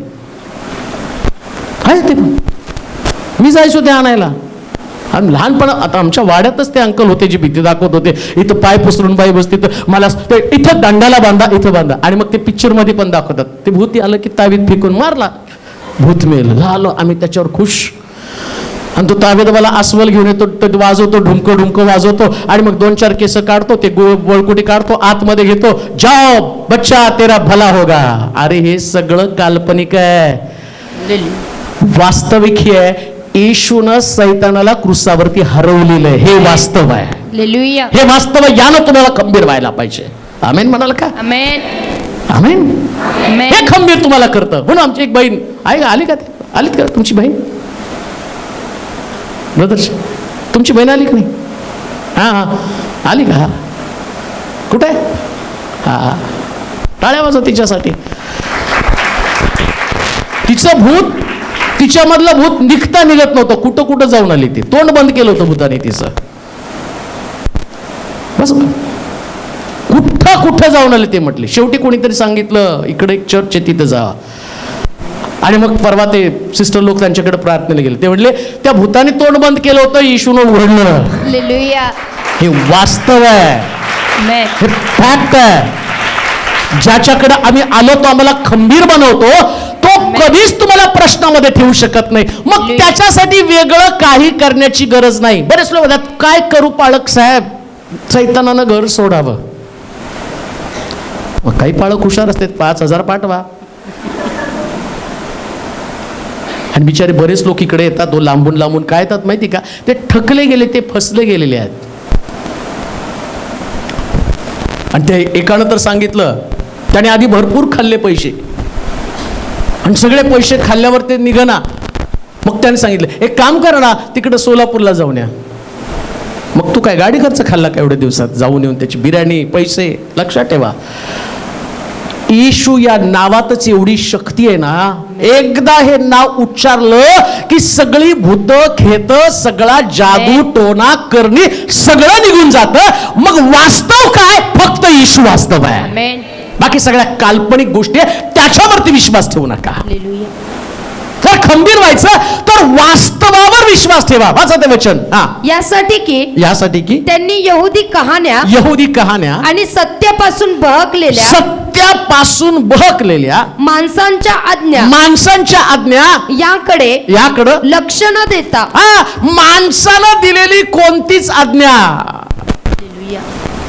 मी जायचो ते आणायला. आणि लहानपणा आता आमच्या वाड्यातच ते अंकल होते जे भीती दाखवत होते. इथं पाय पसरून बाई बसते तर मला इथं दंडाला बांधा, इथं बांधा. आणि मग ते पिक्चर मध्ये पण दाखवतात ते भूत आलं की तावीत फेकून मारला, भूत मेलं. झालं आम्ही त्याच्यावर खुश. आणि तो तावेदवाला अस्वल घेऊन येतो, वाजवतो, ढुमकं वाजवतो, आणि मग 2-4 केस काढतो, ते वळकुटी काढतो, आतमध्ये घेतो, जाओ बच्चा तेरा भला होगा. अरे हे सगळं काल्पनिक आहे. वास्तविक हे आहे येशूनं सैतानाला क्रूसावरती हरवलेलं आहे. हे वास्तव आहे. हे वास्तव यानं तुम्हाला खंबीर व्हायला पाहिजे. आमेन म्हणाल का? आमेन. हे खंबीर तुम्हाला करतं. म्हणून आमची एक बहीण आहे का, आली का तुमची बहीण? ब्रदर्स तुमची बहीण आली का नाही? हा आली का? कुठे? हा टाळ्या वाजव तिच्यासाठी. तिचं भूत, तिच्यामधलं भूत निघता निघत नव्हतं. कुठं जाऊन आली ती. तोंड बंद केलं होतं भूताने तिचं. बस कुठं जाऊन आले ते म्हटले. शेवटी कोणीतरी सांगितलं इकडे एक चर्च आहे तिथं जा. आणि मग परवा ते सिस्टर लोक त्यांच्याकडे प्रार्थनेला गेले. ते म्हटले त्या भूताने तोंड बंद केलं होतं, येशूनं उघडलं. हे वास्तव आहे. हे फॅक्ट आहे. ज्याच्याकडे आम्ही आलो तो आम्हाला खंबीर बनवतो, तो कधीच तुम्हाला प्रश्नामध्ये ठेवू शकत नाही. मग त्याच्यासाठी वेगळं काही करण्याची गरज नाही. बरेच लोक म्हणतात काय करू पाळक साहेब, सैतानानं घर सोडावं. मग काही पाळक हुशार असतात, 5,000 पाठवा. आणि बिचारे बरेच लोक इकडे येतात, तो लांबून काय येतात माहिती का? ते ठकले गेले, ते फसले गेलेले आहेत. आणि ते एकानं तर सांगितलं त्याने आधी भरपूर खाल्ले पैसे, आणि सगळे पैसे खाल्ल्यावर ते निघना. मग त्याने सांगितलं एक काम करा ना, तिकडे सोलापूरला जाऊन या. मग तू काय गाडी खर्च खाल्ला का एवढ्या दिवसात? जाऊन येऊन त्याची बिर्याणी, पैसे. लक्षात ठेवा, येशू या नावातच एवढी शक्ती आहे ना. एकदा हे नाव उच्चारलं की सगळी भूत, खेत, सगळा जादू, टोना, करणी सगळं निघून जातं. मग वास्तव काय? फक्त येशू वास्तव आहे. बाकी सगळ्या काल्पनिक गोष्टी त्याच्यावरती विश्वास ठेवू नका. जर खंबीर व्हायचं तर वास्तवावर विश्वास ठेवा. वाचा ते वचन. यासाठी की त्यांनी यहुदी कहाण्या आणि सत्यापासून बहकलेल्या माणसांच्या आज्ञा याकडे लक्ष न देता माणसाला दिलेली कोणतीच आज्ञा.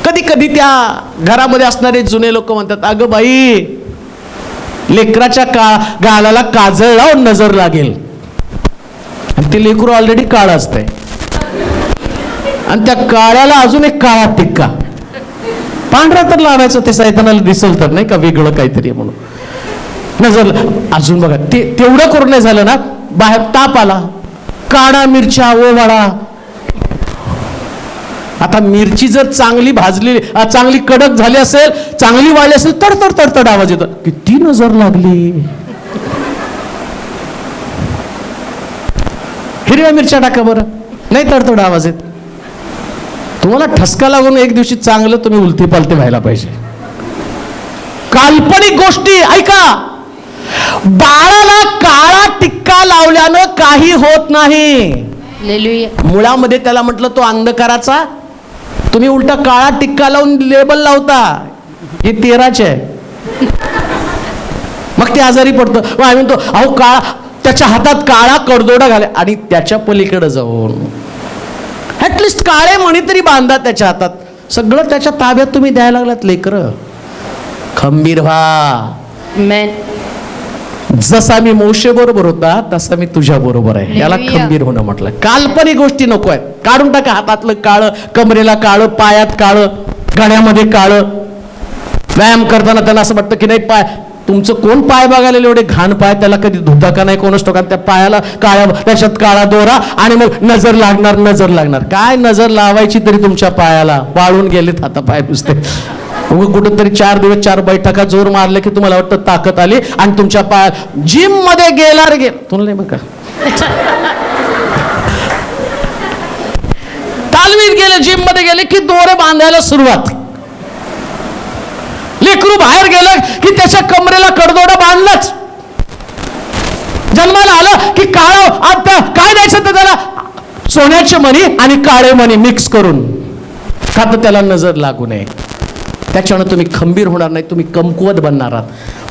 कधी कधी त्या घरामध्ये असणारे जुने लोक म्हणतात, अगं बाई, लेकराच्या गालाला काजळ लावून नजर लागेल. आणि ते लेकरू ऑलरेडी काळ असतंय आणि त्या काळ्याला अजून एक काळा टिक्का पांढरा तर लावायचं, ते सैतानाला दिसल तर नाही का वेगळं काहीतरी म्हणून नजर. अजून बघा, ते तेवढं करून नाही झालं ना, बाहेर ताप आला, काळा मिरच्या ओवाळा. आता मिरची जर चांगली भाजली, चांगली कडक झाली असेल, चांगली वाळली असेल, तडतड तडतड आवाज येतो. किती नजर लागली. हिरव्या मिरच्या टाका बरं, नाही तडतड आवाज येत. तुम्हाला ठसका लागून एक दिवशी चांगलं तुम्ही उलटी पालटी व्हायला पाहिजे. काल्पनिक गोष्टी ऐका. बाळाला काळा टिक्का लावल्यानं काही होत नाही. मुळामध्ये त्याला म्हटलं तो अंधकाराचा, तुम्ही उलटा काळा टिक्का लावून लेबल लावता, हे 13चे आहे. मग ते आजारी पडतो. आम्ही म्हणतो, अहो काळा, त्याच्या हातात काळा कडदोडा घाले. आणि त्याच्या पलीकडे जाऊन ऍटलिस्ट काळे मणी तरी बांधा त्याच्या हातात. सगळं त्याच्या ताब्यात तुम्ही द्यायला लागलात. लेकरं, खंबीर व्हा. जसा मी मोशे बरोबर होता तसा मी तुझ्या बरोबर आहे. याला खंबीर होणं म्हटलं. काल्पनिक गोष्टी नको आहेत. काढून टाका हातातलं काळं, कमरेला काळं, पायात काळं, गळ्यामध्ये काळं. व्यायाम करताना त्यांना असं वाटतं की नाही, पाय तुमचं कोण पाय बघायला एवढे घाण पाय, त्याला कधी धुता का नाही कोणच टोका. त्या पायाला काळ्या, त्याच्यात काळा दोरा आणि मग नजर लागणार. काय नजर लावायची तरी तुमच्या पायाला? वाळून गेलेत आता पाय नुसते. कुठंतरी 4 दिवस 4 बैठका जोर मारले की तुम्हाला वाटतं ताकद आली आणि तुमच्या पाय जिम मध्ये गेला तुला नाही बघा, तालमीत गेले, जिम मध्ये गेले की दोरे बांधायला सुरुवात. लेकरू बाहेर गेलं की त्याच्या कमरेला कडदोडा बांधलाच. जन्माला आलं की काळा, आता काय द्यायचं तर त्याला सोन्याचे मणी आणि काळे मणी मिक्स करून, का तर त्याला नजर लागू नये. त्याच्यानं तुम्ही खंबीर होणार नाही, तुम्ही कमकुवत बनणार आहात.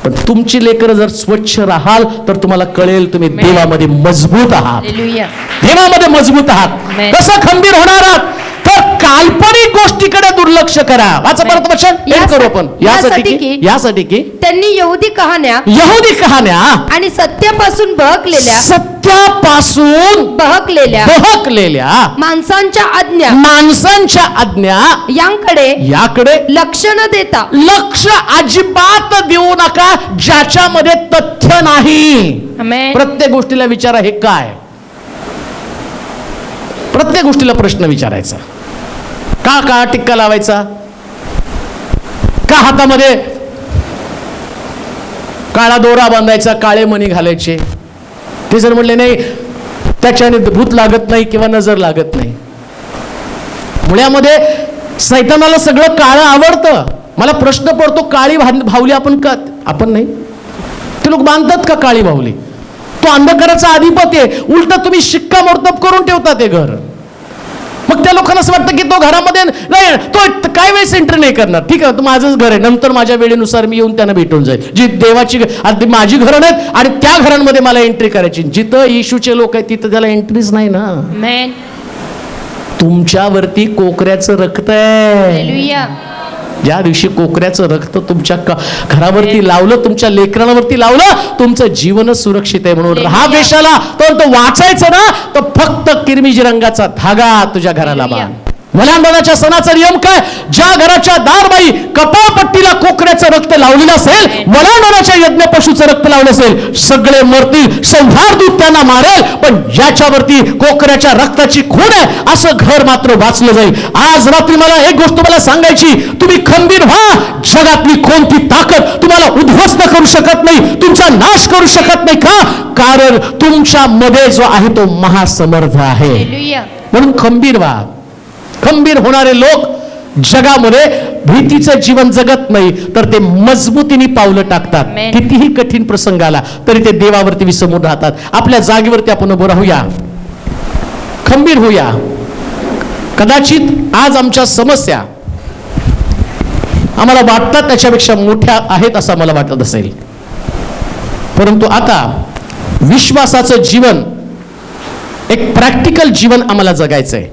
पण तुमची लेकरं जर स्वच्छ राहाल तर तुम्हाला कळेल तुम्ही देवामध्ये मजबूत आहात. देवामध्ये मजबूत आहात. कसं खंबीर होणार आहात? तर काल्पनिक गोष्टीकडे दुर्लक्ष करा. वाचा परत वचन. करू आपण. यासाठी की त्यांनी यहुदी कहाण्या आणि सत्यापासून बहकलेल्या माणसांच्या आज्ञा याकडे लक्ष न देता, लक्ष अजिबात देऊ नका ज्याच्यामध्ये तथ्य नाही. प्रत्येक गोष्टीला विचारा हे काय. प्रत्येक गोष्टीला प्रश्न विचारायचा. का काळा टिक्का लावायचा? का हातामध्ये काळा दोरा बांधायचा, काळे मणी घालायचे? ते जर म्हणले नाही त्याच्याने भूत लागत नाही किंवा नजर लागत नाही. मुळामध्ये सैतानाला सगळं काळं आवडतं. मला प्रश्न पडतो, काळी भावली आपण नाही, ते लोक बांधतात का काळी भावली? तो अंधकाराचा अधिपती आहे. उलट तुम्ही शिक्कामोर्तब करून ठेवता ते घर. मग त्या लोकांना असं वाटतं की तो घरामध्ये नाही, तो काय वेळेस एंट्री नाही करणार. ठीक आहे, तो माझंच घर आहे, नंतर माझ्या वेळेनुसार मी येऊन त्यांना भेटून जाईल. जी देवाची माझी घरं नाहीत आणि त्या घरांमध्ये मला एंट्री करायची. जिथं येशूचे लोक आहेत तिथं त्याला एंट्रीच नाही ना. तुमच्यावरती कोकऱ्याचं रक्त आहे. ज्या दिवशी कोकऱ्याचं रक्त तुमच्या घरावरती लावलं, तुमच्या लेकरांवरती लावलं, तुमचं जीवनच सुरक्षित आहे. म्हणून राहा वेशाला. तर वाचायचं ना, तर फक्त किरमिजी रंगाचा धागा तुझ्या घराला बांध. वलांडणाच्या सणाचा नियम काय? ज्या घराच्या दारबाई कपाळपट्टीला कोकऱ्याचं रक्त लावलेलं असेल, वलांडणाच्या यज्ञ पशुचं रक्त लावलं असेल, सगळे मरतील, संहार दूत त्यांना मारेल, पण ज्याच्यावरती कोकऱ्याच्या रक्ताची खूण आहे असं घर मात्र वाचलं जाईल. आज रात्री मला एक गोष्ट मला सांगायची, तुम्ही खंबीर व्हा. जगातली कोणती ताकद तुम्हाला उद्ध्वस्त करू शकत नाही, तुमचा नाश करू शकत नाही. का? कारण तुमच्या मध्ये जो आहे तो महासमर्थ आहे. म्हणून खंबीर व्हा. खंबीर होणारे लोक जगामध्ये भीतीचं जीवन जगत नाही, तर ते मजबूतीने पावलं टाकतात. Amen. कितीही कठीण प्रसंग आला तरी ते देवावरती विसंबून राहतात. आपल्या जागेवरती आपण उभं राहूया, खंबीर होऊया. कदाचित आज आमच्या समस्या आम्हाला वाटतात त्याच्यापेक्षा मोठ्या आहेत असं मला वाटत असेल, परंतु आता विश्वासाचं जीवन, एक प्रॅक्टिकल जीवन आम्हाला जगायचंय.